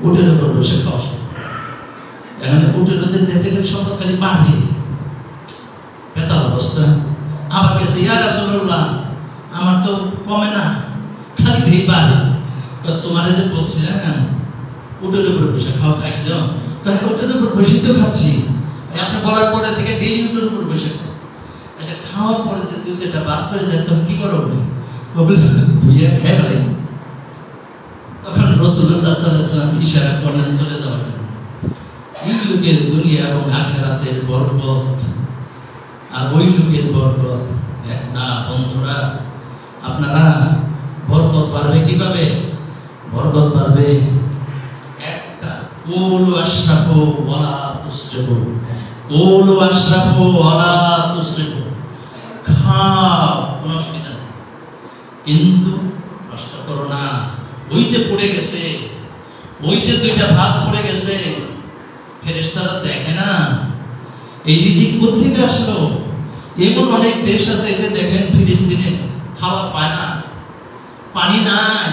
উটের উপর বসে খাওয়া, এখানে উটের দেশে সম্পদ খালি বাঁধে, বেতাল অবস্থা। আবার গেছে ইয়া রাসূলুল্লাহ, আমার তো কমে না, খালি ভিড় বাড়ে। তোমার যে বলছিলেন উটের উপর বসে খাওয়া, খাইছ? উটের উপর বসে তো খাচ্ছি, আপনি বলার পরে থেকে ডেইলি উটের উপর বসে খাও। আচ্ছা খাওয়ার পরে যে তুই সেটা বাদ করে যায় তখন কি করো? ধুইয়া খেয়ে গেলে। তখন রাসূলুল্লাহ সাল্লাল্লাহু আলাইহি ওয়াসাল্লাম ইশারা করলেন চলে যাওয়ার জন্য। এই লোকের দুনিয়া এবং আখিরাতের বরকত আর ওই লোকের বরকত এক না বন্ধুরা। আপনারা বরকত বাড়বে কিভাবে? বরকত বাড়বে একটা, কুলু আশরাফু ওয়ালা তুসরিফু, কুলু আশরাফু ওয়ালা তুসরিফু, খাও কোনো অসুবিধা নেই, কিন্তু নষ্ট করো না। ওই যে পড়ে গেছে, ওই যে দুইটা ভাত পড়ে গেছে, ফেরেশতারা দেখে না এই রিজিক কোথেকে আসলো। এমন অনেক দেশ আছে যে দেখেন ফিলিস্তিনে খাবার পায় না, পানি নাই,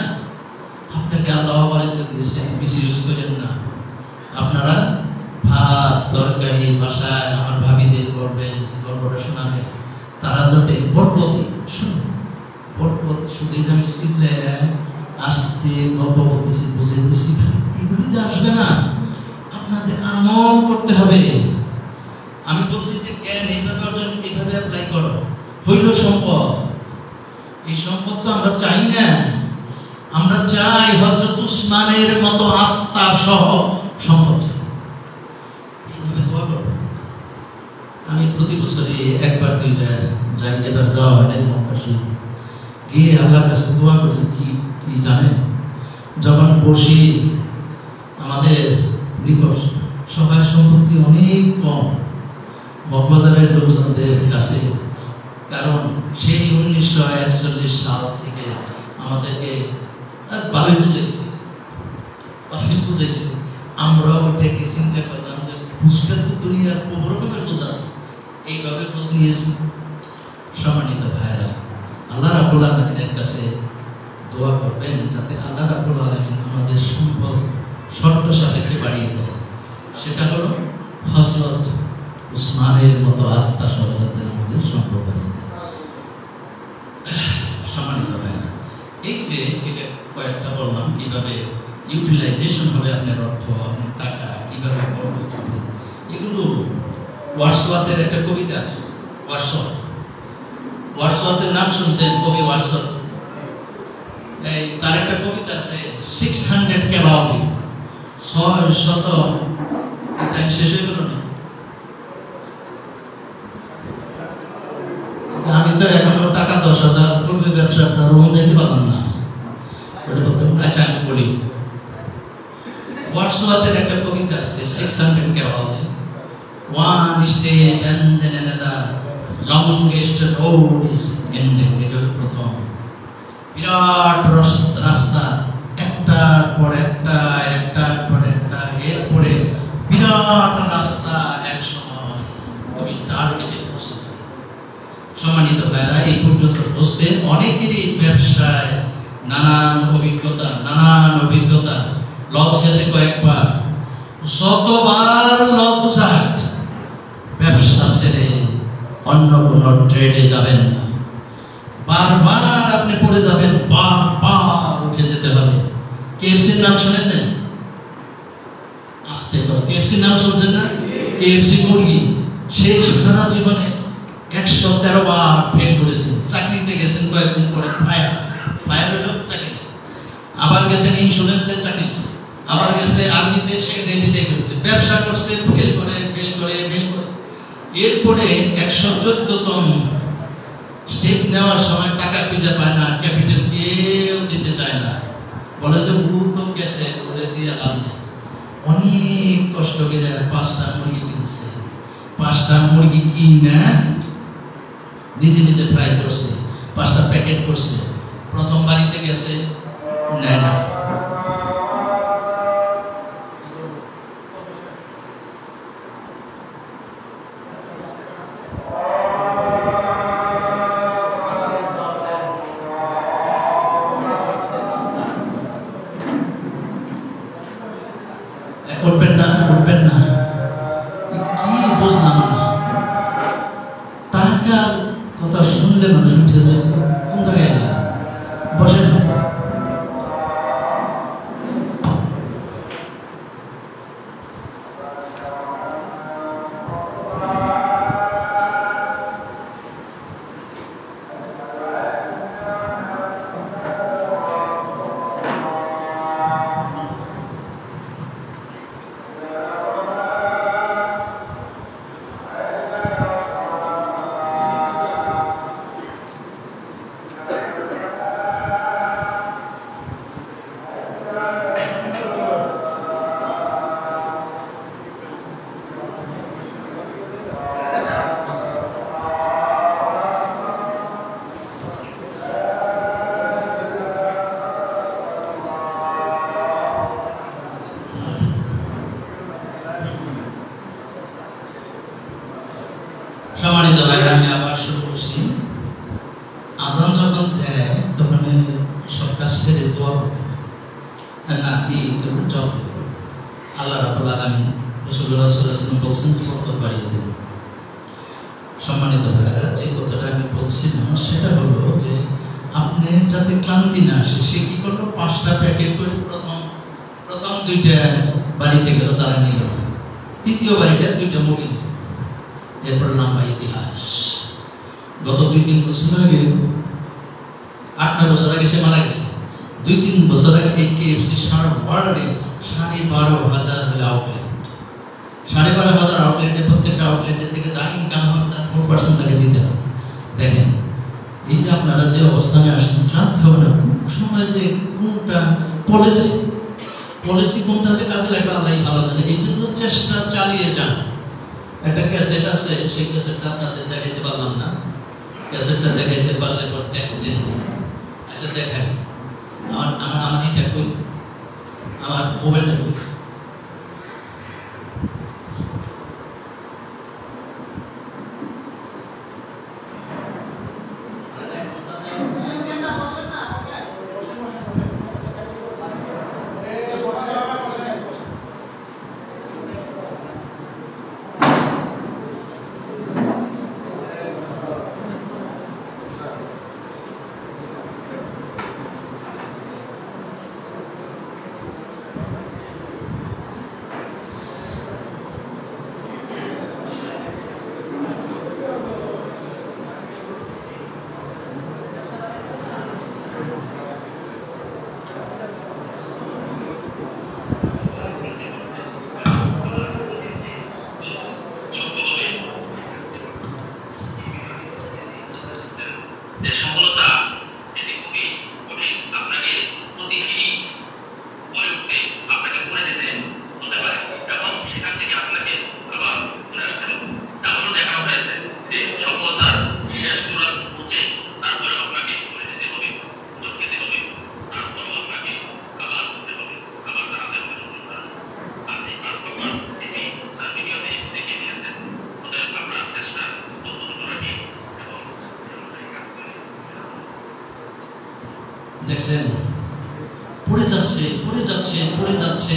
আপনাকে আল্লাহ বাড়িতে দিয়েছেন, মিসইউজ করেন না। আপনারা ভাত তরকারি বাসায় আমার ভাবিদের করবেন, গল্পটা শোনাবেন, তারা যাতে বরকতি শুনে। বরকত শুধু আমি শিখলে আসতে গল্প বলতেছি, বুঝাইতেছি, এগুলি যে আসবে না, আপনাদের আমল করতে হবে। আমি বলছি যে জ্ঞান এইভাবে অর্জন, এইভাবে অ্যাপ্লাই করো। হইল সম্পদ, এই সম্পদ তো আমরা চাই না, আমরা চাই হযরত উসমানের মতো আত্মা সহ সম্পদ চাই। এইভাবে দোয়া করবো। আমি প্রতি বছরই একবার দুইবার যাই, এবার যাওয়া হয় না মক্কা শরীফ, গিয়ে আল্লাহর কাছে দোয়া করি। কি কি জানেন? যখন বসি আমাদের নিকট সহায় সম্পত্তি অনেক কম মগবাজারের লোকজনদের কাছে, কারণ সেই 1941 সাল থেকে আমাদেরকে ভালোই বুঝাইছে। আমরাও ওইটাকে চিন্তা করলাম যে বুঝতে তো দুনিয়ার বহু রকমের বোঝ আছে, এইভাবে বুঝ নিয়েছি। সম্মানিত ভাইরা, আল্লাহ রাব্বুল আলামিনের কাছে দোয়া করবেন যাতে আল্লাহ রাব্বুল আলামিন আমাদের সম্পদ শর্ত সাপেক্ষে বাড়িয়ে দেয়। সেটা হলো হযরত উসমানের মতো আত্মা সহ যাতে আমাদের সম্পদ বাড়িয়ে দেয়। সম্মানিত ভাইরা, এই যে এটা কয়েকটা বললাম কিভাবে ইউটিলাইজেশন হবে আপনার অর্থ, আপনার টাকা কিভাবে বরকত হবে, এগুলো ওয়ার্ডসওয়ার্থের একটা কবিতা আছে। ওয়ার্ডসওয়ার্থের নাম শুনছেন? কবি ওয়ার্ডসওয়ার্থ। এই তার একটা কবিতা আছে 600 কেবাবি, 600 টাইম শেষ হয়ে গেল না। আমি তো এখনো টাকা 10,000 করবে ব্যবসা রুম যাইতে পারলাম না। আচ্ছা আমি বলি, ওয়ার্ডসওয়ার্থের একটা কবিতা আছে 600 কেবাবি, one step and then another, longest road is ending. এটা প্রথম বিরাট রাস্তা, একটার পর একটা, একটার পর একটা, এরপরে বিরাট রাস্তা, এক সময় তুমি টার্গেটে পৌঁছে যাবে। সম্মানিত ভাইরা, এই পর্যন্ত বসতে অনেকেরই ব্যবসায় নানান অভিজ্ঞতা, লস গেছে কয়েকবার। যতবার লস যাক, ব্যবসা ছেড়ে অন্য কোন ট্রেডে যাবেন না। বারবার আপনি পড়ে যাবেন, বারবার উঠে যেতে হবে। কেএফসির নাম শুনেছেন? আসতে কেএফসি নাম শুনছেন না? কেএফসি মুরগি, সেই সারা জীবনে 113 বার ফেল করেছেন। চাকরিতে গেছেন কয়েকদিন পরে ফায়ার হলো চাকরি, আবার গেছেন ইন্স্যুরেন্সের চাকরি, আবার গেছে আর্মিতে, সেক্রেটারিতে করতে, ব্যবসা করছে, ফেল করে। এরপরে 114তম স্টেপ নেওয়ার সময় টাকা খুঁজে পায় না, ক্যাপিটাল কেউ দিতে চায় না, বলে যে ও তো গেছে, ওরে দিয়ে লাভ নেই। অনেক কষ্ট করে 5টা মুরগি কিনছে, 5টা মুরগি কিনে নিজে নিজে ফ্রাই করছে, 5টা প্যাকেট করছে। প্রথম বাড়িতে গেছে, নেয় না। উঠবেন না, কি বুঝলাম না। টাকার কথা শুনলে মানুষ উঠে যায়, কোন জায়গায় না বসেন। সম্মানিত ভাইরা, আমি আবার শুরু করছি। আজান যখন দেয় তখন সব কাজ ছেড়ে দোয়া না, জব আল্লাহ রাব্বুল আলামিন রাসূলুল্লাহ সাল্লাল্লাহু আলাইহি ওয়াসাল্লাম বলছেন বরকত বাড়িয়ে দেবেন। সম্মানিত ভাইরা, যে কথাটা আমি বলছিলাম সেটা হলো যে আপনি যাতে ক্লান্তি না আসে, সে কি করলো, 5টা প্যাকেট করে প্রথম 2টা বাড়িতে গেল, তারা নিল। তৃতীয় বাড়িটা 2টা মুরগি। এরপর লম্বা ইতিহাস। গত 2-3 বছর আগে, 8-9 বছর আগে সে মারা গেছে। 2-3 বছর আগে এই কেএফসি সারা ওয়ার্ল্ডে 12,500 হলে আউটলেট, 12,500 আউটলেটে, প্রত্যেকটা আউটলেটের থেকে যা ইনকাম হবে তার 4% তাকে দিতে হবে। দেখেন, এই যে আপনারা যে অবস্থানে আসছেন, ক্লান্তি হবে না। সময় যে কোনটা পলিসি কোনটা যে কাজে লাগবে আল্লাহ ভালো জানে। এই জন্য চেষ্টা চালিয়ে যান। একটা ক্যাসেট আছে, সেই ক্যাসেটটা আপনাদের দেখাইতে পারলাম না। ক্যাসেটটা দেখাইতে পারলে প্রত্যেক দিন আচ্ছা দেখাই। আমার এটা কই, আমার মোবাইলটা কই। যে সফলতা এটি খুবই কঠিন, আপনাকে প্রতিদিনই করে উঠতে, আপনাকে করে যেতে হতে পারে এবং সেখান থেকে আপনাকে আবার ঘুরে আসতে হবে। এমনও দেখানো হয়েছে যে সফলতার শেষ চূড়ান্ত পৌঁছে তারপরে আপনাকে করে যেতে হবে, সুযোগ পেতে হবে, তারপরেও আপনাকে আবার করতে হবে, আবার দাঁড়াতে হবে সফলতার। আর এই পারফরমার তিনি তার ভিডিওতে দেখিয়ে দিয়েছেন। অতএব আমরা চেষ্টা অব্যাহত রাখি এবং দেখছেন, পড়ে যাচ্ছে।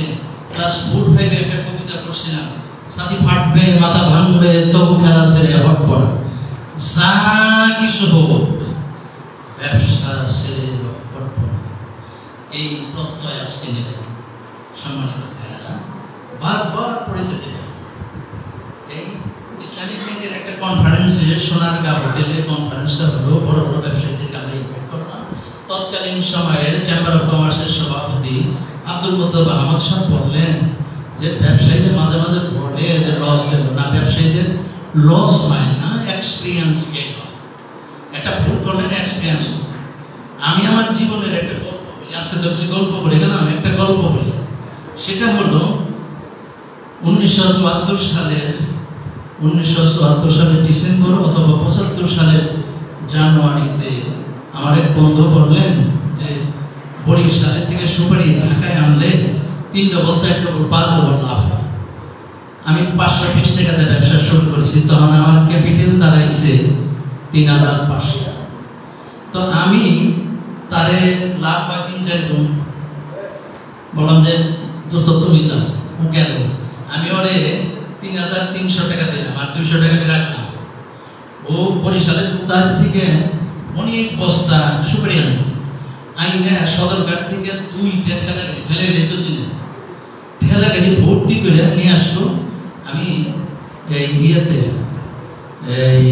ক্লাস 4-5 একটা কবিতা পড়ছিলাম, সাথী ফাটবে, মাথা ভাঙবে, তবু খেলা ছেড়ে হটব না। যা কিছু হোক, ব্যবসা ছেড়ে হটব না। এই প্রত্যয় আজকে নেবেন। সম্মানিত ভাইয়েরা, বারবার পড়ে সোনারগাঁ হোটেলে কনফারেন্সটা হলো, বড় বড় ব্যবসায়ীদেরকে আমরা ইনভাইট করলাম। তৎকালীন সময়ের চেম্বার অফ কমার্সের সভাপতি আব্দুল মুত্তালিব আহমদ সাহেব বললেন যে ব্যবসায়ীদের মাঝে মাঝে বলে যে লস গেল না, ব্যবসায়ীদের লস হয় না, এক্সপিরিয়েন্স গেল। একটা ভুল করলে এক্সপিরিয়েন্স। আমি আমার জীবনের একটা গল্প বলি, আজকে যখন গল্প বলি না, আমি একটা গল্প বলি। সেটা হলো 1974 সালের ডিসেম্বর অথবা 75 সালের জানুয়ারিতে আমার এক বন্ধু বললেন যে বরিশাল থেকে সুপারি ঢাকায় আনলে 3 ডবল 4 ডবল 5 ডবল লাভ হয়। আমি 520 টাকাতে ব্যবসা শুরু করেছি, তখন আমার ক্যাপিটাল দাঁড়াইছে 3500। তো আমি তারে লাভ হয় 3-4 গুণ। বললাম যে দোস্ত তুমি যাও, ও গেল। আমি ওরে 3300 টাকা দিলাম আর 200 টাকা আমি রাখলাম। ও বরিশালের তার থেকে অনেক বস্তা সুপারি আনলো, আইনা সদরঘাট থেকে 2টা ঠেলা গাড়ি ঠেলা গাড়ি ভর্তি করে নিয়ে আসলো। আমি এই ইয়েতে এই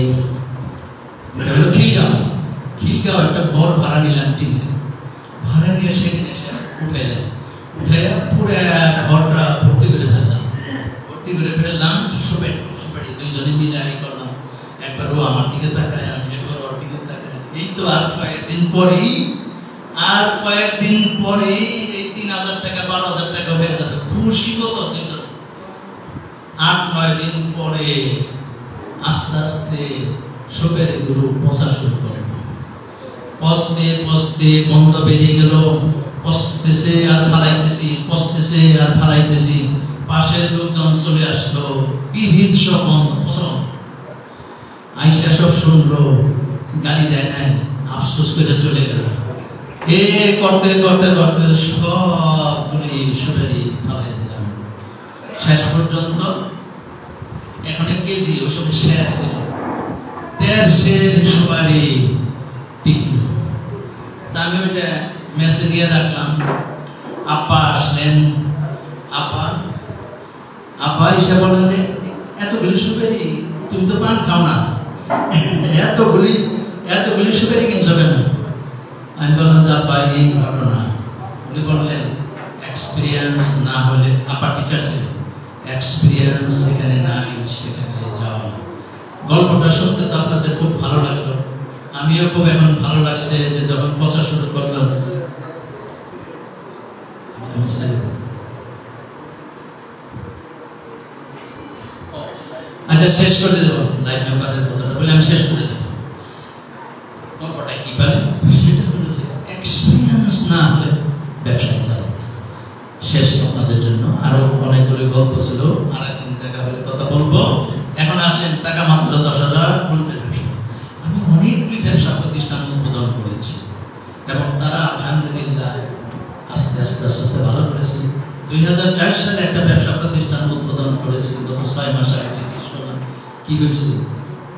খিলগাঁও একটা ঘর ভাড়া নিলাম, টিনে ভাড়া নিয়ে সেখানে এসে উঠে পুরো ঘরটা ভর্তি করে ফেললাম। সুপারি দুইজনে মিলে আমি করলাম। একবার ও আমার দিকে তাকায়, আমি একবার ওর দিকে তাকাই। এই তো আর কয়েকদিন পরেই এই 3000 টাকা 12,000 টাকা হয়ে যাবে। খুশি কত দুইজন। 8-9 দিন পরে আস্তে আস্তে সুপারি গুলো পচা শুরু করলো। পচতে গন্ধ বেরিয়ে গেল। পচতেছে আর ফালাইতেছি। পাশের লোকজন চলে আসলো, বিভৎস গন্ধ, পছন্দ। আইসা সব শুনলো, গালি দেয় নাই, আফসোস করে চলে গেল। করতে সবগুলি সুপারি ফালাই দিলাম। শেষ পর্যন্ত এখন 1 কেজি ওসব শেয়ার ছিল, 150 সুপারি টিকল। আমি ওইটা মেসে দিয়ে রাখলাম। আপা আসলেন। আপা এসে বললেন যে এতগুলি সুপারি তুমি তো পান খাও না, এতগুলি সুপারি কিনছো কেন? আমি বললাম যে আপা এই ঘটনা। উনি বললেন এক্সপিরিয়েন্স না হলে, আপা টিচার ছিল, এক্সপিরিয়েন্স যেখানে নাই সেখানে যাওয়া। গল্পটা শুনতে তো আপনাদের খুব ভালো লাগলো, আমিও খুব এখন ভালো লাগছে যে যখন পচা শুরু করলাম। আচ্ছা, শেষ করে দেবো লাইফ মেম্বারের কথাটা বলে আমি শেষ করে দেবো। গল্পটা কি পারেন সেটা হলো যে এক্সপিরিয়েন্স না হলে ব্যবসায় যাবে। শেষ আপনাদের জন্য আরো অনেকগুলো গল্প ছিল, আর একদিন দেখা হলে কথা বলবো। এখন আসেন টাকা মাত্র 10,000 ব্যবসা। আমি অনেকগুলি ব্যবসা প্রতিষ্ঠান উদ্বোধন করেছি এবং তারা আলহামদুলিল্লাহ আস্তে আস্তে ভালো করেছে। 2004 সালে একটা ব্যবসা প্রতিষ্ঠান উদ্বোধন করেছি, গত 6 মাস আগে। কি হয়েছে?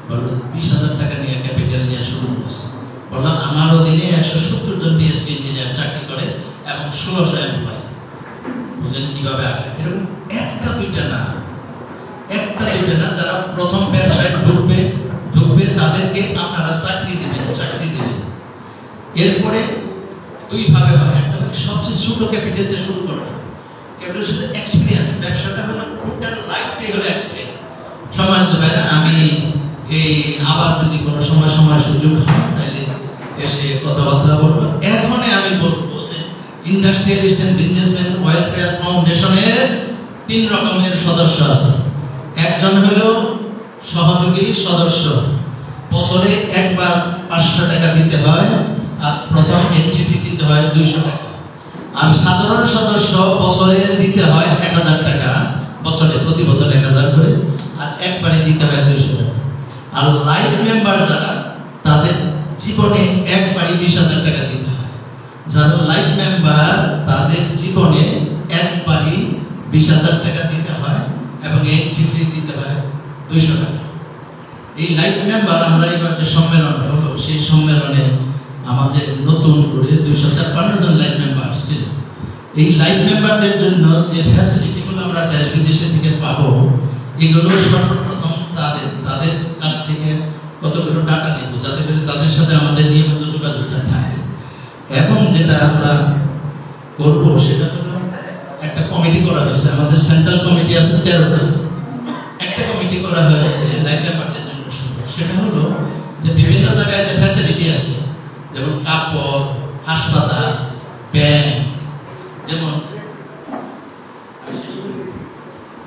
বললো 20,000 টাকা নিয়ে ক্যাপিটাল নিয়ে শুরু করেছে। বললাম আমার অধীনে 170 জন বিএসসি ইঞ্জিনিয়ার চাকরি করে এবং 1600 এমপ্লয়ি। বুঝেন কিভাবে আগে? এরকম একটা দুইটা না, যারা প্রথম ব্যবসায় ঢুকবে তাদেরকে আপনারা চাকরি দিবেন। এরপরে 2 ভাবে হয়। একটা সবচেয়ে ছোট ক্যাপিটাল দিয়ে শুরু করবেন। ক্যাপিটাল শুধু এক্সপিরিয়েন্স, ব্যবসাটা হলো টোটাল লাইফটাই হলো এক্সপিরিয়েন্স। সম্মানিত ভাইরা, আমি এই আবার যদি কোনো সময় সুযোগ হয় তাহলে এসে কথাবার্তা বলবো। এখনই আমি বলবো যে ইন্ডাস্ট্রিয়ালিস্ট এন্ড বিজনেসম্যান ওয়েলফেয়ার ফাউন্ডেশনের 3 রকমের সদস্য আছে। একজন হলো সহযোগী সদস্য, বছরে একবার 500 টাকা দিতে হয় আর প্রথম এন্ট্রি ফি দিতে হয় 200 টাকা। আর সাধারণ সদস্য বছরে দিতে হয় 1000 টাকা, প্রতি বছর 1000 করে, আর একবারে দিতে হয় 200 টাকা। আর লাইফ মেম্বার যারা, তাদের জীবনে একবারই 20,000 টাকা দিতে হয়। যারা লাইফ মেম্বার তাদের জীবনে একবারই 20,000 টাকা দিতে হয় এবং এন্ট্রি ফি দিতে হয় 200 টাকা। এই লাইফ মেম্বার আমরা এবার যে সম্মেলন হলো, সেই সম্মেলনে আমাদের নতুন করে 253 জন লাইফ মেম্বার ছিল। এই লাইফ মেম্বারদের জন্য যে ফ্যাসিলিটিগুলো আমরা দেশ বিদেশে থেকে পাবো, এগুলো সর্বপ্রথম তাদের কাছ থেকে রাখবো যাতে করে তাদের সাথে আমাদের নিয়মিত যোগাযোগটা থাকে। এবং যেটা আমরা করবো সেটা হলো একটা কমিটি করা হয়েছে, আমাদের সেন্ট্রাল কমিটি আছে 13টা, একটা কমিটি করা হয়েছে লাইফ মেম্বারদের জন্য। সেটা হলো যে বিভিন্ন জায়গায় যে ফ্যাসিলিটি আছে, যেমন কাপড়, হাসপাতাল, ব্যাংক, যেমন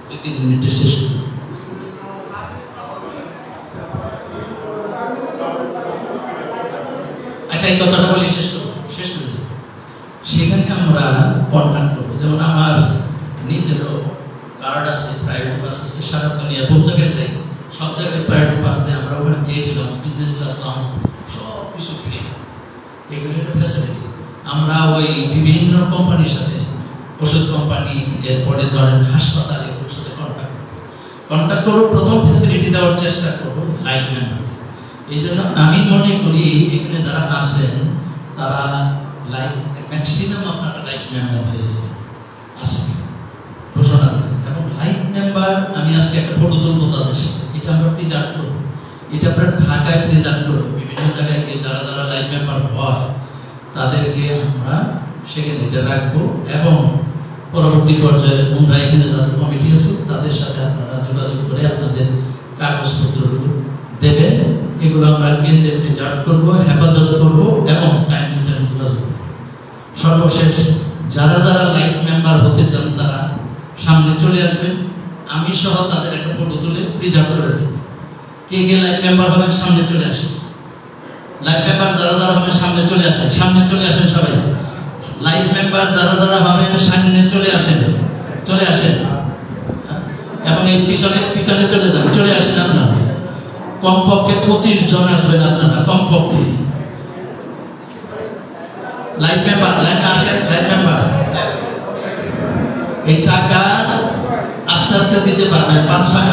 3 মিনিটে শেষ করব। আচ্ছা, এই কথাটা বলি শেষ করব। সেখানে আমরা কন্ট্যাক্ট করবো। যেমন আমার নিজেরও কার্ড আছে, প্রাইভেট বাস আছে, সারা দুনিয়া বহু জায়গায় যাই, সব জায়গায় প্রাইভেট বাস দিয়ে আমরা ওখানে গিয়ে দিলাম, বিজনেস ক্লাস লাউঞ্জ সব কিছু ফ্রি। এগুলো একটা ফ্যাসিলিটি। আমরা ওই বিভিন্ন কোম্পানির সাথে, ওষুধ কোম্পানি, এরপরে ধরেন হাসপাতাল, এগুলোর সাথে কন্ট্যাক্ট করবো। প্রথম ফ্যাসিলিটি দেওয়ার চেষ্টা করবো লাইফ মেম্বার। এই জন্য আমি মনে করি এখানে যারা আছেন তারা লাইফ ম্যাক্সিমাম আপনারা লাইফ মেম্বার হয়ে যাবে আজকে ঘোষণা করে। এবং লাইফ মেম্বার আমি আজকে একটা ফটো তুলবো তাদের সাথে, এটা আমরা প্রেজেন্ট করবো, এটা আমরা ঢাকায় প্রেজেন্ট করবো। বিভিন্ন জায়গায় গিয়ে যারা যারা লাইফ মেম্বার হয় তাদেরকে আমরা সেখানে এটা রাখবো। এবং পরবর্তী পর্যায়ে আমরা এখানে যাদের কমিটি আছে তাদের সাথে আপনারা যোগাযোগ করে আপনাদের কাগজপত্রগুলো দেবেন। এগুলো আমরা কেন্দ্রে প্রেজেন্ট করবো, হেফাজত করবো এবং টাইম টু টাইম যোগাযোগ করবো। সর্বশেষ যারা যারা লাইফ মেম্বার হতে চান তারা সামনে চলে আসবেন, আমি সহ তাদের একটা ফটো তুলে প্রেজেন্ট করে দেব। কে কে লাইফ মেম্বার হবেন সামনে চলে আসেন। লাইফ মেম্বার যারা যারা হবেন সামনে চলে আসেন, সামনে চলে আসেন সবাই। লাইফ মেম্বার যারা যারা হবেন সামনে চলে আসেন, চলে আসেন। এবং এই পিছনে পিছনে চলে যান, চলে আসেন আপনারা। কমপক্ষে 25 জন আসবেন আপনারা, কমপক্ষে। লাইফ মেম্বার আসেন, লাইফ মেম্বার। এই টাকা আস্তে আস্তে দিতে পারবেন, 5-6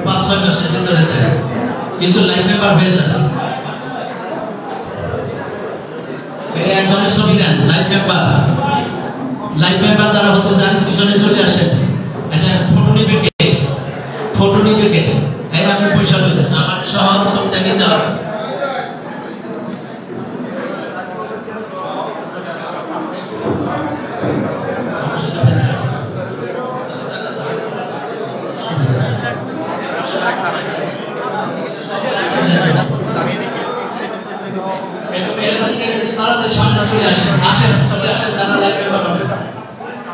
মাসের ভিতরে দেয়, কিন্তু লাইফ মেম্বার হয়ে যাবে। একজনের ছবি নেন, লাইফ মেম্বার যারা হতে চান পিছনে চলে আসেন। আচ্ছা, ফটো নিবে কে? এই আমি পয়সা দেবেন, আমার সহ ছবিটা নিতে হবে। সামনে চলে আসেন, চলে আসেন যারা লাইফ মেম্বার হবে।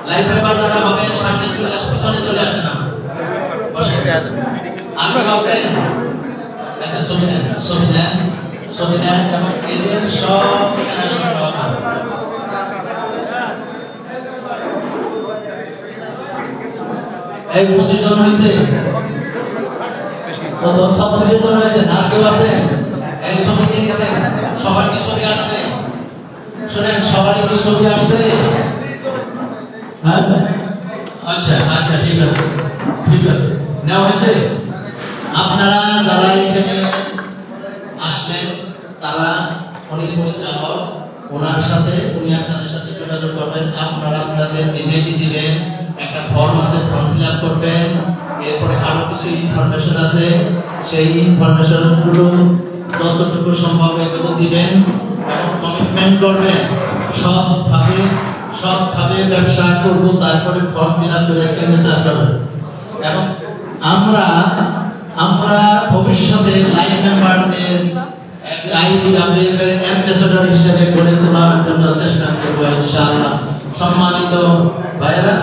লাইফ মেম্বার যারা হবেন সামনে চলে আসেন, পিছনে চলে আসেন। আমি বসেন, আচ্ছা ছবি নেন এবং এদের সব এখানে সম্ভব। এই 25 জন হয়েছে, 37 জন হয়েছে। আর কেউ আছে? এই ছবি নিয়ে নিছেন? সবার কি ছবি আসছে? শুনেন, সবার কি ছবি আসছে? হ্যাঁ, আচ্ছা ঠিক আছে, নেওয়া হয়েছে। আপনারা যারা এখানে আসলেন তারা উনি পরিচালক, ওনার সাথে উনি আপনাদের সাথে যোগাযোগ করবেন। আপনারা আপনাদের ইমেইল দিবেন, একটা ফর্ম আছে, ফর্ম ফিল আপ করবেন। এরপরে আরো কিছু ইনফরমেশন আছে, সেই ইনফরমেশন গুলো যতটুকু সম্ভব এগুলো দিবেন এবং কমিটমেন্ট করবেন সবভাবে ব্যবসা করব। তারপরে ফর্ম ফিল আপ করে সিগনেচার করবেন। এবং আমরা ভবিষ্যতে লাইফ মেম্বারদের IBWF এর অ্যাম্বাসেডর হিসেবে গড়ে তোলার জন্য চেষ্টা করব ইনশাআল্লাহ। সম্মানিত ভাইরা,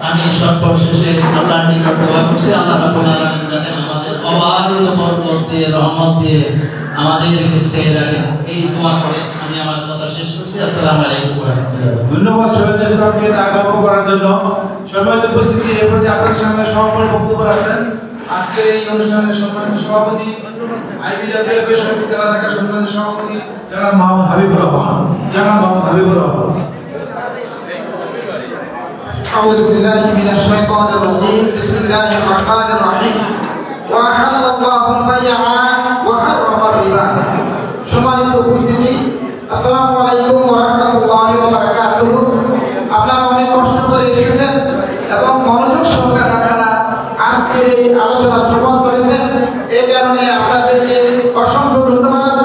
আমি সর্বশেষে আল্লাহর নিকট দোয়া করছি, আল্লাহ রাব্বুল আলামিন যাতে আমাদের অবাধিত বরকত দিয়ে, রহমত দিয়ে আমাদেরকে ছেয়ে রাখেন। এই দোয়া করে আমি আমার কথা শেষ করছি। আসসালামু আলাইকুম ওয়া রাহমাতুল্লাহ। ধন্যবাদ শহীদ ইসলামকে আগমন করার জন্য। সম্মানিত উপস্থিতি, এরপর আপনাদের সামনে সমাপনী বক্তব্য রাখবেন আজকে এই অনুষ্ঠানের সম্মানিত সভাপতি, IBWF এর সমিতি জেলা শাখা সম্মানিত সভাপতি জনাব মোহাম্মদ হাবিবুর রহমান। أعوذ بالله من الشيطان الرجيم. بسم الله الرحمن الرحيم. وأحل الله البيع وحرم الربا. সম্মানিত উপস্থিতি, আসসালামু আলাইকুম ওয়া রাহমাতুল্লাহি ওয়া বারাকাতুহু। আপনারা অনেক কষ্ট করে এসেছেন এবং মনোযোগ সহকারে আপনারা আজকের এই আলোচনা শ্রবণ করেছেন। এই কারণে আপনাদেরকে অসংখ্য ধন্যবাদ।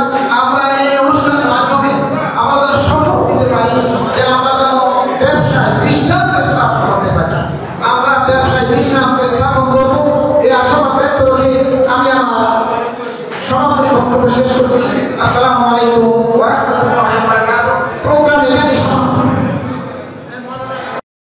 দৃষ্টান্ত স্থাপন করবো এই আশাবাদ ব্যক্ত রেখে আমি আমার সমাপনী বক্তব্য শেষ করছি। আসসালামু আলাইকুম।